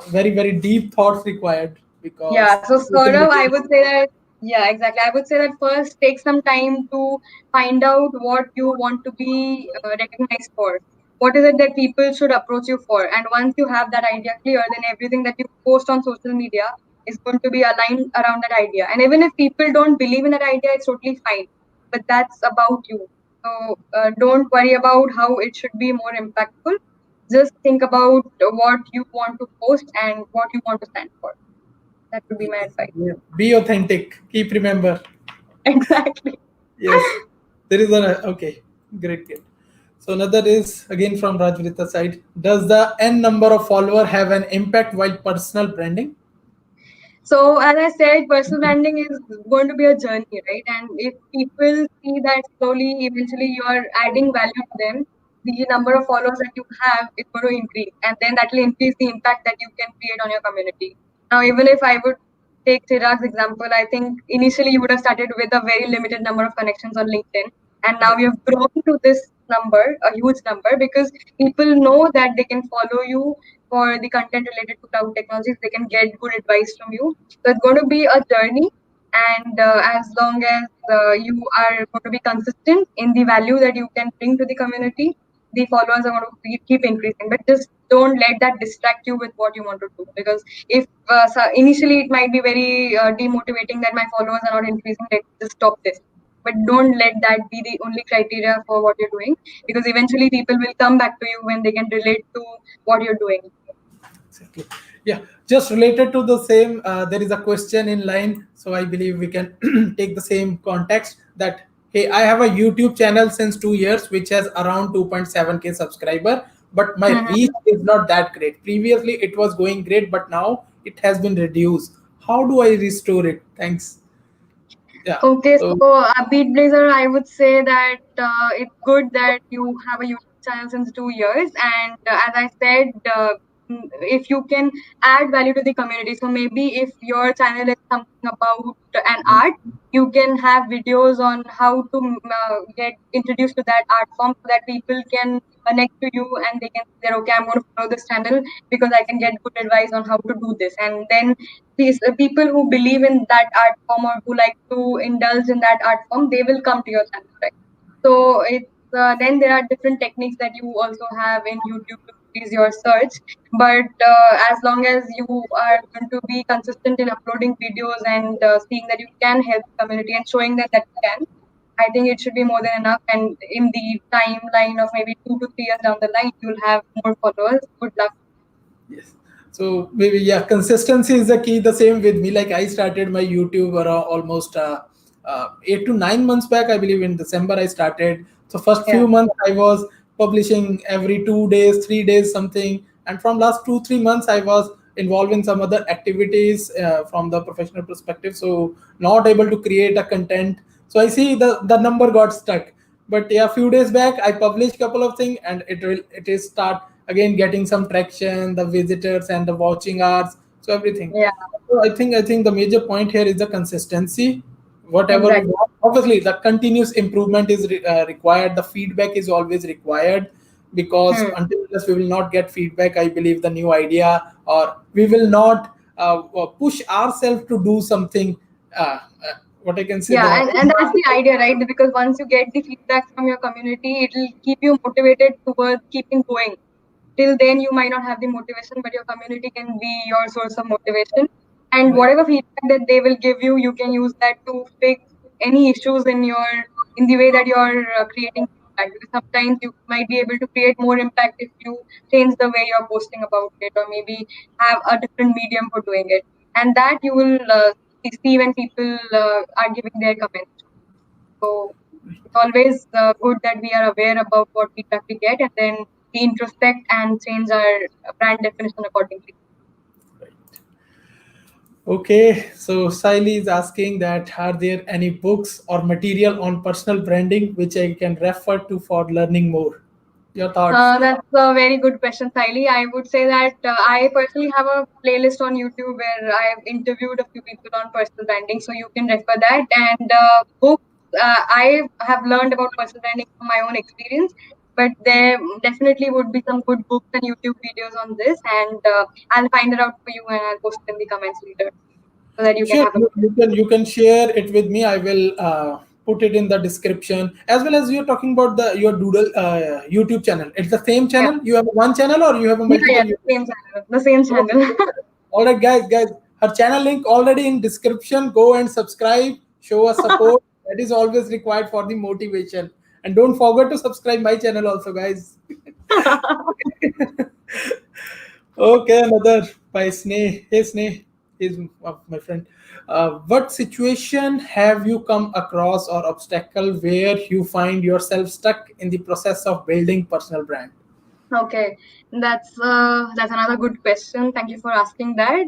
very deep thoughts required Yeah, because so social Saurav, media. I would say that, yeah, exactly. I would say that first take some time to find out what you want to be recognized for. What is it that people should approach you for? And once you have that idea clear, then everything that you post on social media is going to be aligned around that idea. And even if people don't believe in that idea, it's totally fine. But that's about you. So don't worry about how it should be more impactful. Just think about what you want to post and what you want to stand for. That would be my advice. Yeah. Be authentic. Keep remember. Exactly. Yes, there is a okay. Great, great. So another is again from Rajvrita side. Does the n number of follower have an impact while personal branding? So, as I said, personal branding is going to be a journey, right? And if people see that slowly, eventually you are adding value to them, the number of followers that you have is going to increase. And then that will increase the impact that you can create on your community. Now, even if I would take Chirag's example, I think initially you would have started with a very limited number of connections on LinkedIn. And now Right. you've grown to this number, a huge number, because people know that they can follow you for the content related to cloud technologies. They can get good advice from you. So it's going to be a journey, and as long as you are going to be consistent in the value that you can bring to the community, the followers are going to keep increasing. But just don't let that distract you with what you want to do, because if so initially it might be very demotivating that my followers are not increasing, let's just stop this. But don't let that be the only criteria for what you're doing, because eventually people will come back to you when they can relate to what you're doing. Exactly. Yeah. Just related to the same, there is a question in line. So I believe we can take the same context that hey, I have a YouTube channel since 2 years, which has around 2.7K subscriber, but my Mhm. reach is not that great. Previously, it was going great, but now it has been reduced. How do I restore it? Thanks. Yeah. Okay, So so Beat Blazer, I would say that it's good that you have a YouTube channel since 2 years, and as I said, if you can add value to the community, so maybe if your channel is something about an art, you can have videos on how to get introduced to that art form, so that people can connect to you and they can say, okay, I'm going to follow this channel because I can get good advice on how to do this, and then these people who believe in that art form or who like to indulge in that art form, they will come to your channel, right? So it's then there are different techniques that you also have in YouTube to increase your search. But as long as you are going to be consistent in uploading videos and seeing that you can help the community and showing them that you can, I think it should be more than enough. And in the timeline of maybe 2 to 3 years down the line, you'll have more followers. Good luck. yes. So maybe yeah, consistency is the key. The same with me. Like I started my YouTube around almost 8 to 9 months back. I believe in December I started. So first Yeah. few months I was publishing every 2 days, 3 days something, and from last 2 3 months I was involved in some other activities from the professional perspective. So not able to create a content. So I see the number got stuck. But yeah, a few days back I published couple of things, and it is start again getting some traction, the visitors and the watching hours, so everything. Yeah. So I think the major point here is the consistency. Whatever we Exactly. want, obviously the continuous improvement is required, the feedback is always required, because Hmm. until unless we will not get feedback, I believe the new idea, or we will not push ourselves to do something, what I can say, Yeah, the and that's the idea, right? Because once you get the feedback from your community, it'll keep you motivated towards keeping going. Till then, you might not have the motivation, but your community can be your source of motivation. And right. whatever feedback that they will give you, you can use that to fix any issues in the way that you're creating impact. Because sometimes you might be able to create more impact if you change the way you're posting about it, or maybe have a different medium for doing it. And that you will see when people are giving their comments. So it's always good that we are aware about what feedback we get, and then we introspect and change our brand definition accordingly. Okay, so Siley is asking that are there any books or material on personal branding which I can refer to for learning more? Your thoughts? That's a very good question, Saili. I would say that I personally have a playlist on YouTube where I've interviewed a few people on personal branding, so you can refer that. And books, I have learned about personal branding from my own experience, but there definitely would be some good books and YouTube videos on this, and I'll find it out for you and I'll post it in the comments later so that you can Sure, have a you, look. you can share it with me. I will put it in the description, as well as you're talking about the your Doodle YouTube channel. It's the same Yeah, channel. You have one channel or you have a yeah, multiple yeah, the YouTube? same channel, the same Okay. channel. All right, guys, her channel link already in description. Go and subscribe. Show us support. That is always required for the motivation. And don't forget to subscribe my channel also, guys. Okay, another by Sneh. Hey, Sneh is my friend. What situation have you come across or obstacle where you find yourself stuck in the process of building personal brand? Okay, that's another good question. Thank you for asking that.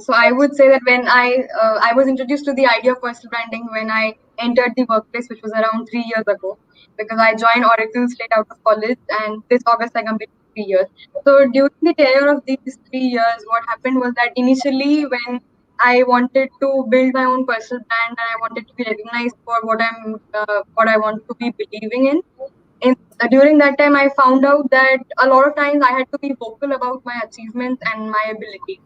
So I would say that when I was introduced to the idea of personal branding when I entered the workplace, which was around 3 years ago, because I joined Oracle straight out of college, and this August I completed 3 years. So during the tenure of these 3 years, what happened was that initially when I wanted to build my own personal brand and I wanted to be recognized for what I want to be believing during that time I found out that a lot of times I had to be vocal about my achievements and my ability,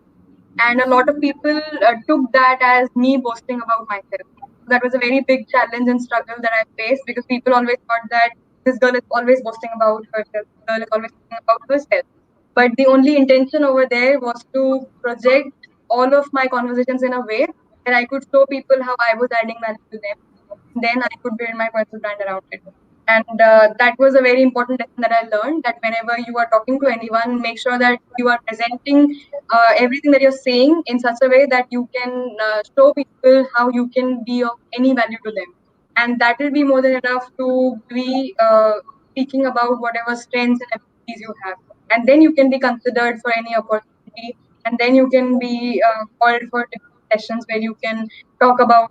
and a lot of people took that as me boasting about myself. That was a very big challenge and struggle that I faced, because people always thought that this girl is always boasting about herself, this girl is always talking about herself, but the only intention over there was to project all of my conversations in a way that I could show people how I was adding value to them, then I could build my personal brand around it. And that was a very important lesson that I learned, that whenever you are talking to anyone, make sure that you are presenting everything that you're saying in such a way that you can show people how you can be of any value to them. And that will be more than enough to be speaking about whatever strengths and abilities you have. And then you can be considered for any opportunity, and then you can be called for different sessions where you can talk about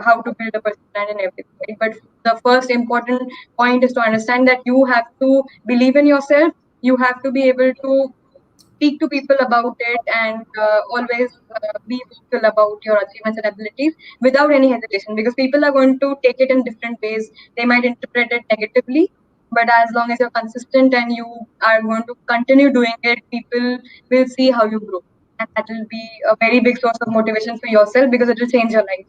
how to build a personal brand and everything. Right? But the first important point is to understand that you have to believe in yourself. You have to be able to speak to people about it and always be vocal about your achievements and abilities without any hesitation, because people are going to take it in different ways. They might interpret it negatively, but as long as you're consistent and you are going to continue doing it, people will see how you grow, and that will be a very big source of motivation for yourself because it will change your life.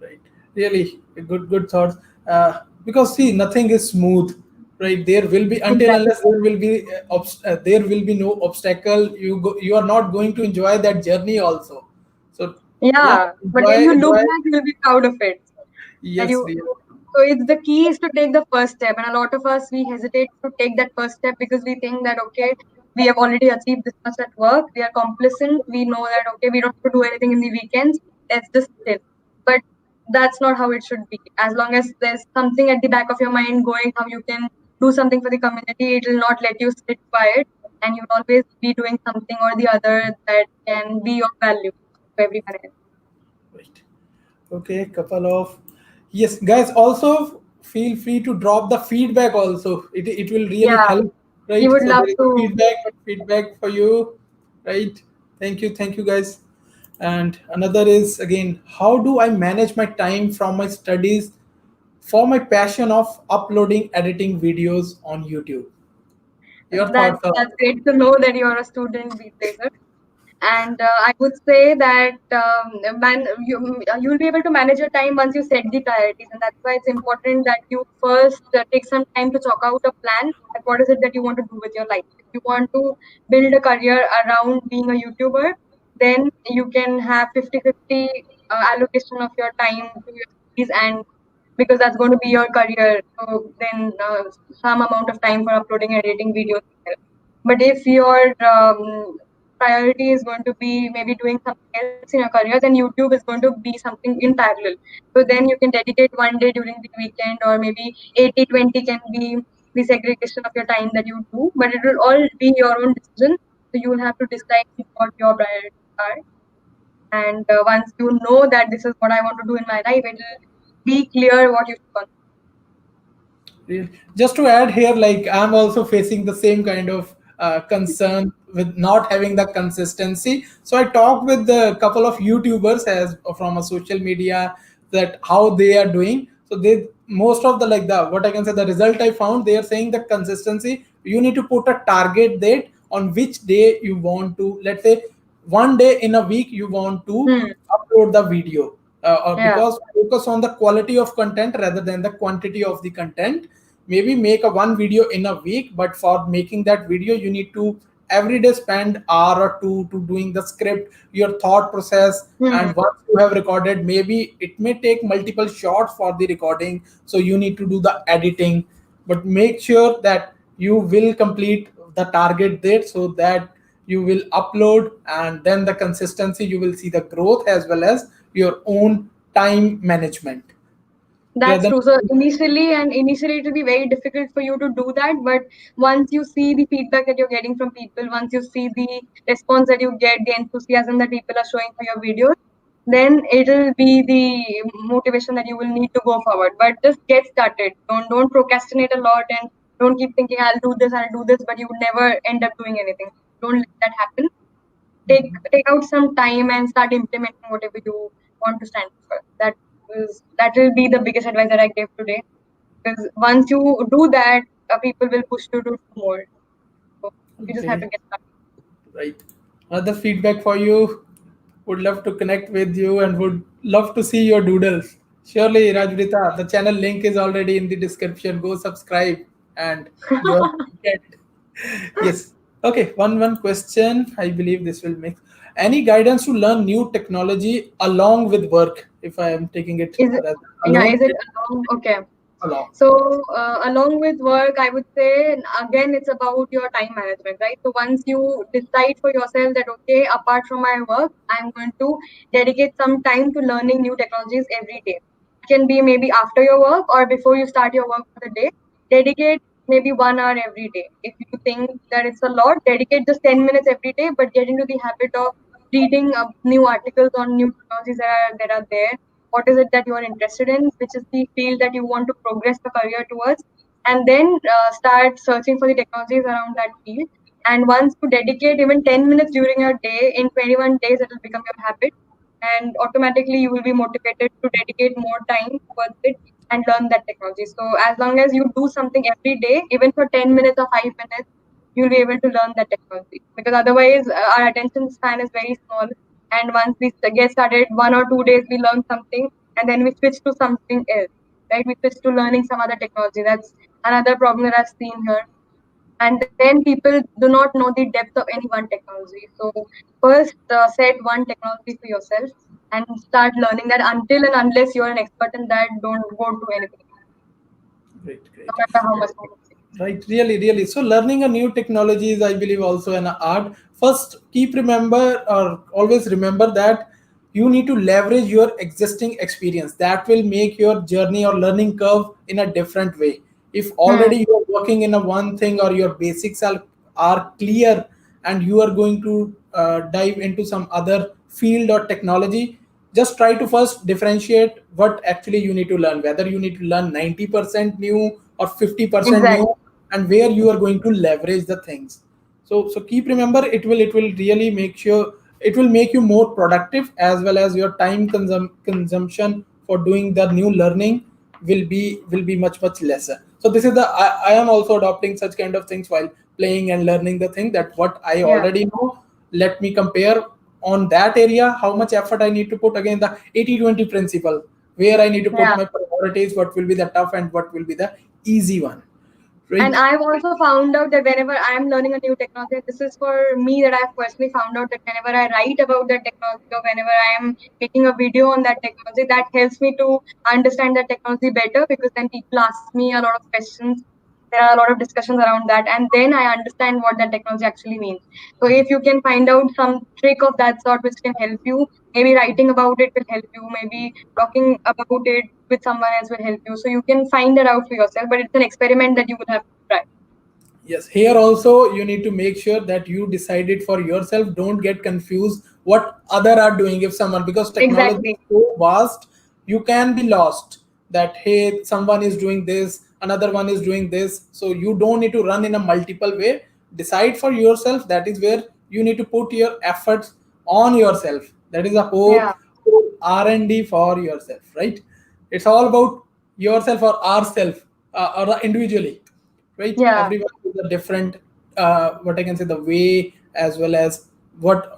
Right. Really good thoughts. Because see, nothing is smooth, right? There will be, until Exactly. unless there will be there will be no obstacle. You are not going to enjoy that journey also. So yeah, Yeah, but when enjoy you look enjoy. back, you'll be proud of it. That Yes, you really. So it's the key is to take the first step, and a lot of us we hesitate to take that first step because we think that okay, we have already achieved this much at work, we are complacent, we know that okay, we don't have to do anything in the weekends, let's just chill. But that's not how it should be. As long as there's something at the back of your mind going, how you can do something for the community, it will not let you sit quiet, and you'll always be doing something or the other that can be of value to everyone else. Right. Okay, couple of, yes, guys. Also, feel free to drop the feedback. Also, it will really Yeah, help. we Right. would So love there is a to. feedback for you. Right. Thank you, guys. And another is again, how do I manage my time from my studies for my passion of uploading editing videos on YouTube? Your That thoughts are. that's great to know that you're a student beat. And I would say that you'll be able to manage your time once you set the priorities, and that's why it's important that you first take some time to chalk out a plan. That what is it that you want to do with your life? If you want to build a career around being a YouTuber, then you can have 50-50 allocation of your time to your studies, and because that's going to be your career. So then some amount of time for uploading and editing videos. But if your priority is going to be maybe doing something else in your career, then YouTube is going to be something in parallel. So then you can dedicate one day during the weekend, or maybe 80-20 can be the segregation of your time that you do, but it will all be your own decision. So you will have to decide what your priorities are. And once you know that this is what I want to do in my life, it will be clear what you should. Just to add here, like I'm also facing the same kind of concern with not having the consistency. So I talked with a couple of YouTubers as from a social media, that how they are doing. So they, most of the, like the, what I can say, the result I found, they are saying the consistency, you need to put a target date on which day you want to, let's say one day in a week you want to Hmm. upload the video, Yeah. because focus on the quality of content rather than the quantity of the content. Maybe make a one video in a week, but for making that video you need to every day spend hour or two to doing the script, your thought process. Hmm. And once you have recorded, maybe it may take multiple shots for the recording, so you need to do the editing. But make sure that you will complete the target date, so that you will upload, and then the consistency, you will see the growth as well as your own time management. Yeah, That's then. true. So initially it will be very difficult for you to do that. But once you see the feedback that you're getting from people, once you see the response that you get, the enthusiasm that people are showing for your videos, then it'll be the motivation that you will need to go forward. But just get started. Don't procrastinate a lot, and don't keep thinking I'll do this, but you would never end up doing anything. Don't let that happen. Take out some time and start implementing whatever you want to stand for. That will be the biggest advice that I gave today. Because once you do that, people will push you to do more. So you just have Okay, to get started. right. Another feedback for you. Would love to connect with you and would love to see your doodles. Surely, Rajvrita, the channel link is already in the description. Go subscribe and join. Get. Yes. Okay. One question. I believe this will make any guidance to learn new technology along with work. If I am taking it Is it, as yeah? alone, Is it along? Okay. along. So, along with work, I would say again, it's about your time management, right? So, once you decide for yourself that, okay, apart from my work, I'm going to dedicate some time to learning new technologies every day. It can be maybe after your work or before you start your work for the day. Dedicate maybe 1 hour every day. If you think that it's a lot, dedicate just 10 minutes every day, but get into the habit of reading new articles on new technologies that are there. What is it that you are interested in? Which is the field that you want to progress your career towards? And then start searching for the technologies around that field. And once you dedicate even 10 minutes during your day, in 21 days, it will become your habit. And automatically, you will be motivated to dedicate more time towards it and learn that technology. So, as long as you do something every day, even for 10 minutes or 5 minutes, you'll be able to learn that technology. Because otherwise, our attention span is very small. And once we get started, 1 or 2 days, we learn something and then we switch to something else, right? We switch to learning some other technology. That's another problem that I've seen here. And then people do not know the depth of any one technology. So first set one technology for yourself and start learning that. Until and unless you're an expert in that, don't go to anything, Great, no great. matter how much time it takes. Right, really, really. So learning a new technology is, I believe, also an art. First, keep remember or always remember that you need to leverage your existing experience. That will make your journey or learning curve in a different way. If Hmm. already you are working in a one thing or your basics are clear and you are going to dive into some other field or technology, just try to first differentiate what actually you need to learn, whether you need to learn 90% new or 50% new, Exactly. and where you are going to leverage the things. So keep remember, it will really make sure, it will make you more productive, as well as your time consumption for doing the new learning will be much lesser. So this is I am also adopting such kind of things while playing and learning the thing, that what I Yeah. already know, let me compare on that area how much effort I need to put. Again, the 80-20 principle, where I need to put Yeah. my priorities, what will be the tough and what will be the easy one, And right? I've also found out that whenever I'm learning a new technology, this is for me that I've personally found out that whenever I write about that technology or whenever I am making a video on that technology, that helps me to understand that technology better, because then people ask me a lot of questions. There are a lot of discussions around that, and then I understand what that technology actually means. So if you can find out some trick of that sort which can help you, maybe writing about it will help you, maybe talking about it with someone else will help you. So you can find that out for yourself, but it's an experiment that you will have to try. Yes, here also you need to make sure that you decide it for yourself. Don't get confused what other are doing. If someone, because technology is Exactly. so vast, you can be lost. That hey, someone is doing this, another one is doing this. So you don't need to run in a multiple way. Decide for yourself. That is where you need to put your efforts on yourself. That is a Yeah. whole R&D for yourself, right? It's all about yourself or ourself, or individually, right? Yeah. Everyone is a different, what I can say, the way, as well as what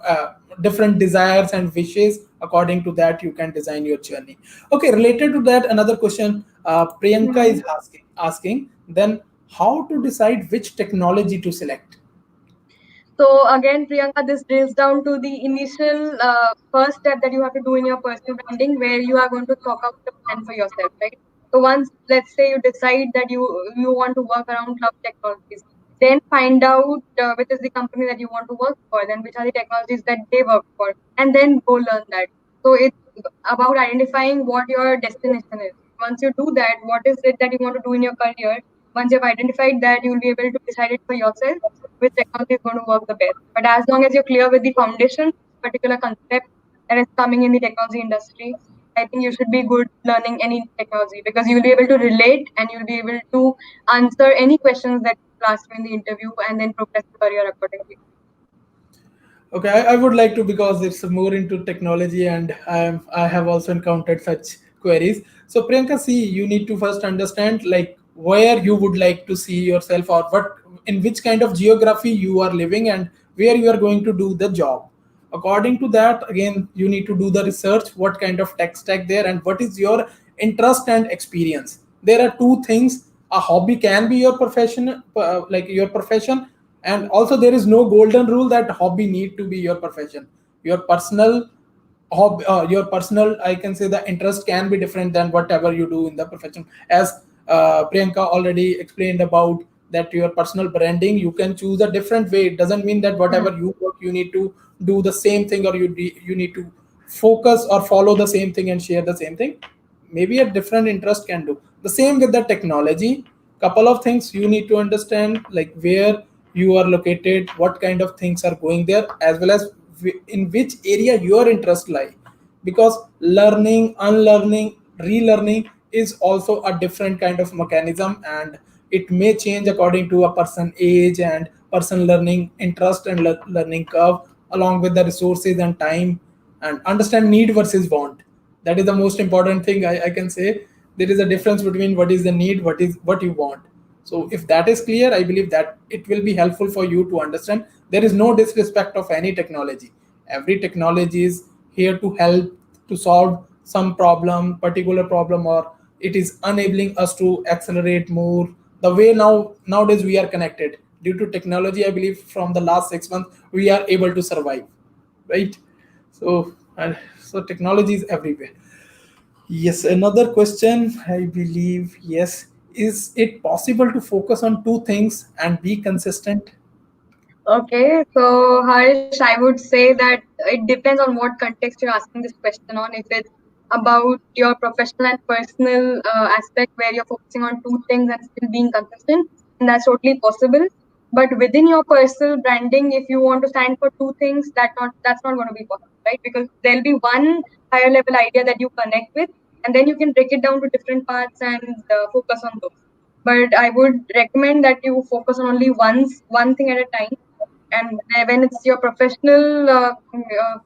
different desires and wishes. According to that, you can design your journey. Okay, related to that, another question Priyanka is Mhm. asking, then how to decide which technology to select? So again, Priyanka, this drills down to the initial first step that you have to do in your personal branding, where you are going to chalk out the plan for yourself, right? So once, let's say, you decide that you want to work around cloud technologies, then find out which is the company that you want to work for, then which are the technologies that they work for, and then go learn that. So it's about identifying what your destination is. Once you do that, what is it that you want to do in your career? Once you've identified that, you'll be able to decide it for yourself which technology is going to work the best. But as long as you're clear with the foundation, particular concept that is coming in the technology industry, I think you should be good learning any technology, because you'll be able to relate and you'll be able to answer any questions that people ask you in the interview and then progress your career accordingly. Okay, I would like to, because it's more into technology and I have also encountered such queries. So Priyanka, see, you need to first understand like where you would like to see yourself, or what, in which kind of geography you are living, and where you are going to do the job. According to that, again, you need to do the research, what kind of tech stack there, and what is your interest and experience. There are two things. A hobby can be your profession, like your profession, and also there is no golden rule that hobby need to be your profession. Your personal your personal, I can say, the interest can be different than whatever you do in the profession. As Priyanka already explained about that, your personal branding, you can choose a different way. It doesn't mean that Hmm. whatever you work you need to do the same thing, or you need to focus or follow the same thing and share the same thing. Maybe a different interest can do the same. With the technology, couple of things you need to understand, like where you are located, what kind of things are going there, as well as in which area your interest lie, because learning, unlearning, relearning is also a different kind of mechanism, and it may change according to a person age and person learning interest and learning curve, along with the resources and time, and understand need versus want. That is the most important thing I can say. There is a difference between what is the need, what is what you want. So if that is clear, I believe that it will be helpful for you to understand. There is no disrespect of any technology. Every technology is here to help to solve some problem, particular problem, or it is enabling us to accelerate more. The way nowadays we are connected due to technology, I believe from the last 6 months we are able to survive, right? So technology is everywhere. Yes, another question, I believe, yes. Is it possible to focus on two things and be consistent? Okay, so Harish, I would say that it depends on what context you're asking this question on. If it's about your professional and personal aspect where you're focusing on two things and still being consistent, and that's totally possible. But within your personal branding, if you want to stand for two things, that's not going to be possible, right? Because there'll be one higher level idea that you connect with, and then you can break it down to different parts and focus on those. But I would recommend that you focus on only one thing at a time, and when it's your professional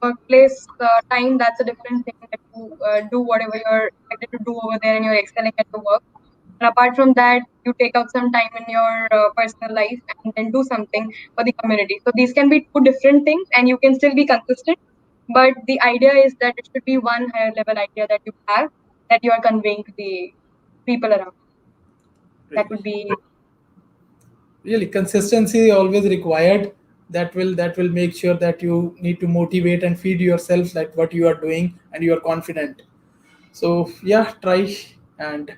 workplace time, that's a different thing, that you do whatever you're expected to do over there and you're excelling at the work. And apart from that, you take out some time in your personal life and then do something for the community. So these can be two different things and you can still be consistent, but the idea is that it should be one higher level idea that you have, that you are conveying to the people around. That Really, would be. really, consistency always required. That will make sure that you need to motivate and feed yourself like what you are doing, and you are confident. So yeah, try. And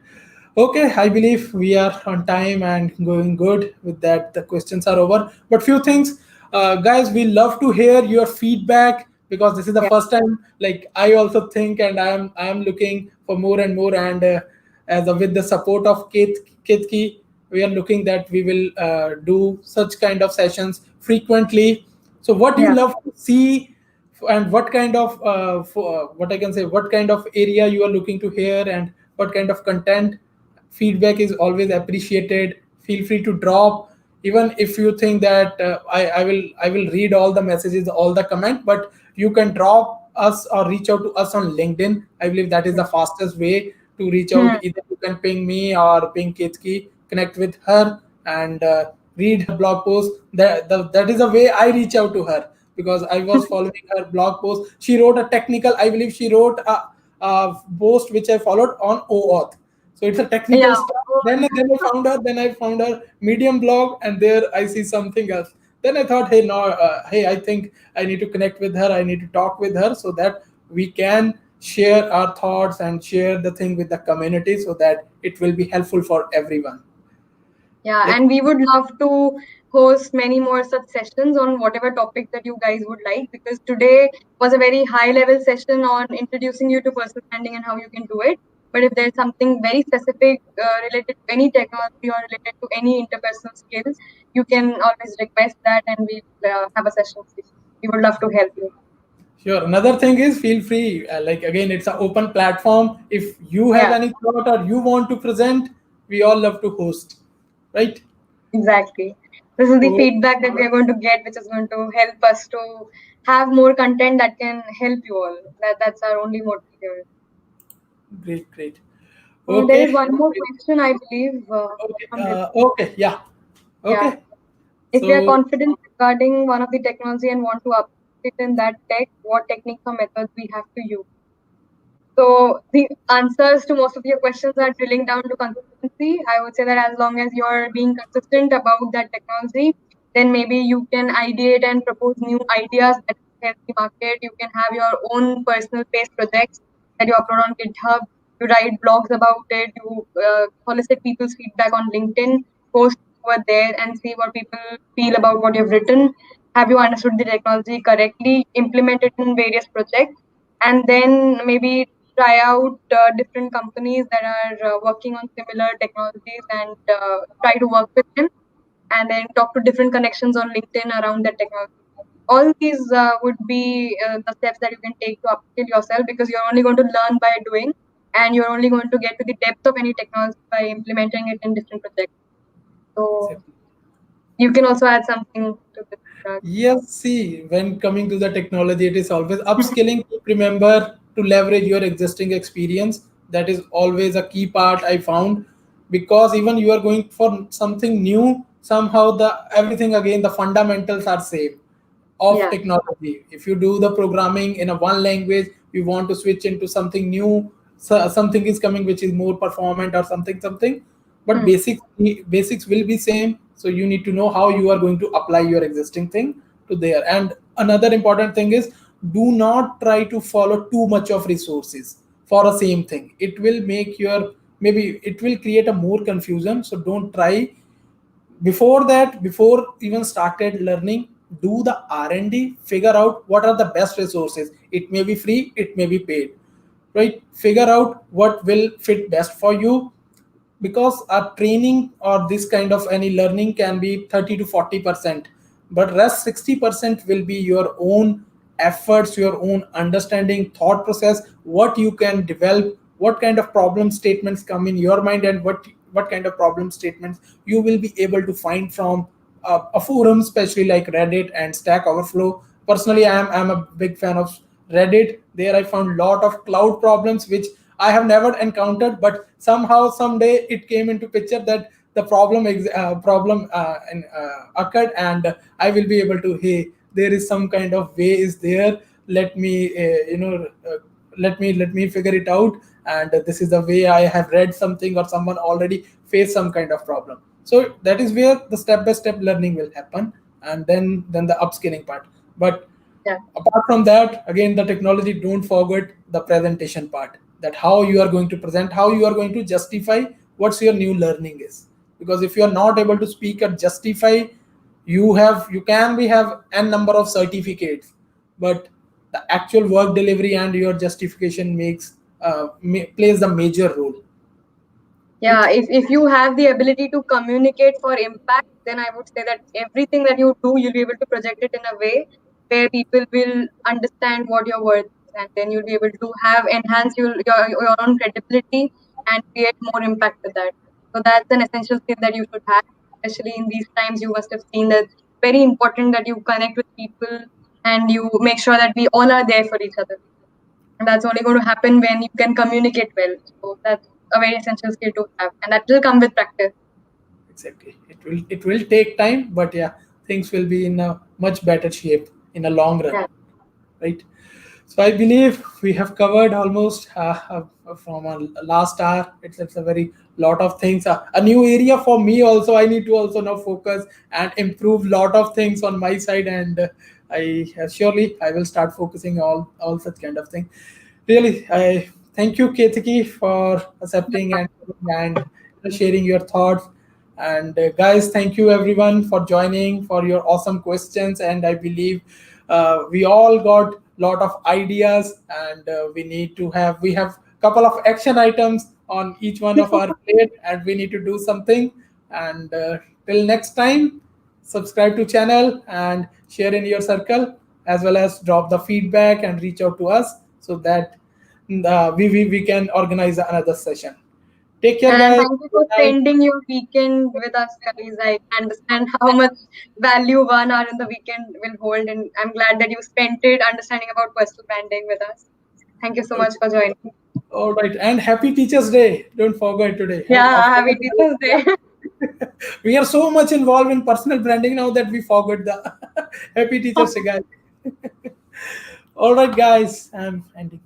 okay, I believe we are on time and going good with that. The questions are over, but few things, guys, we love to hear your feedback, because this is the Yeah. first time, like I also think, and I am looking for more and more, and with the support of Ketki, we are looking that we will do such kind of sessions frequently. So what you Yeah. love to see, and what kind of what I can say, what kind of area you are looking to hear, and what kind of content. Feedback is always appreciated. Feel free to drop, even if you think that I will read all the messages, all the comment, but you can drop us or reach out to us on LinkedIn. I believe that is the fastest way to reach out. Hmm. Either you can ping me or ping Ketki, connect with her, and read her blog post. That is the way I reach out to her, because I was following her blog post. She wrote a technical, I believe she wrote a post which I followed on OAuth. So it's a technical Yeah. stuff. Then I found her Medium blog, and there I see something else. Then I thought, hey, no, hey, I think I need to connect with her. I need to talk with her so that we can share our thoughts and share the thing with the community, so that it will be helpful for everyone. Yeah, Yes. and we would love to host many more such sessions on whatever topic that you guys would like, because today was a very high level session on introducing you to personal branding and how you can do it. But if there's something very specific related to any technology or related to any interpersonal skills, you can always request that and we'll have a session with you. We would love to help you. Sure. Another thing is, feel free. Like again, it's an open platform. If you have Yeah, any thought or you want to present, we all love to host, right? exactly. This is the Oh, feedback that we are going to get, which is going to help us to have more content that can help you all. That's our only motive here. great, great. There is Okay, one more question, I believe, okay, from Ritu. okay, yeah, Yeah. okay. If we are So confident regarding one of the technology and want to update it in that tech, what techniques or methods we have to use? So the answers to most of your questions are drilling down to consistency. I would say that as long as you're being consistent about that technology, then maybe you can ideate and propose new ideas that help the market. You can have your own personal based projects that you upload on GitHub. You write blogs about it. You solicit people's feedback on LinkedIn, post over there, and see what people feel about what you've written. Have you understood the technology correctly? Implement it in various projects, and then maybe try out different companies that are working on similar technologies and try to work with them, and then talk to different connections on LinkedIn around that technology. all these would be the steps that you can take to upskill yourself, because you're only going to learn by doing, and you're only going to get to the depth of any technology by implementing it in different projects. So Exactly. you can also add something to this. Yes, see, when coming to the technology, it is always upskilling. Remember to leverage your existing experience. That is always a key part I found, because even you are going for something new, somehow the everything again the fundamentals are same of Yeah. technology. If you do the programming in a one language, you want to switch into something new, so something is coming which is more performant or something, but Hmm. basics will be same. So you need to know how you are going to apply your existing thing to there. And another important thing is, do not try to follow too much of resources for a same thing. It will make your, maybe it will create a more confusion. So don't try. Before that, before even started learning, do the R&D, figure out what are the best resources. It may be free, it may be paid, right? Figure out what will fit best for you, because our training or this kind of any learning can be 30 to 40%, but rest 60% will be your own efforts, your own understanding, thought process, what you can develop, what kind of problem statements come in your mind, and what kind of problem statements you will be able to find from a forum, especially like Reddit and Stack Overflow. Personally, I'm a big fan of Reddit. There I found lot of cloud problems which I have never encountered, but somehow someday it came into picture that the problem occurred, and I will be able to, hey, there is some kind of way is there. Let me let me figure it out, and this is the way I have read something or someone already faced some kind of problem. So that is where the step by step learning will happen, and then the upskilling part. But Yeah. apart from that, again, the technology, don't forget the presentation part, that how you are going to present, how you are going to justify what's your new learning is. Because if you are not able to speak or justify, you can be have n number of certificates, but the actual work delivery and your justification plays a major role, Yeah, right? if you have the ability to communicate for impact, then I would say that everything that you do, you'll be able to project it in a way where people will understand what your worth is, and then you'll be able to have enhance your own credibility and create more impact with that. So that's an essential skill that you should have, especially in these times. You must have seen that it's very important that you connect with people and you make sure that we all are there for each other. And that's only going to happen when you can communicate well. So that's a very essential skill to have, and that will come with practice. Exactly. It will take time, but yeah, things will be in a much better shape in a long run, Yeah. right? So I believe we have covered almost from our last hour. It's a very lot of things. A new area for me also. I need to also now focus and improve lot of things on my side, and I surely I will start focusing all such kind of thing. Really, I thank you, Ketaki, for accepting and sharing your thoughts. And guys, thank you everyone for joining, for your awesome questions. And I believe we all got lot of ideas, and we have couple of action items on each one of our plate, and we need to do something. And till next time, subscribe to channel and share in your circle, as well as drop the feedback and reach out to us, so that we can organize another session. Take care, And guys. thank you Good for night. spending your weekend with us, guys. I understand how much value 1 hour in the weekend will hold, and I'm glad that you spent it understanding about personal branding with us. Thank you so much Okay. for joining. All right, and happy Teachers Day. Don't forget today. Yeah, After happy Teachers Day. we are so much involved in personal branding now that we forgot the happy Teachers Day, guys. All right, guys, I'm ending.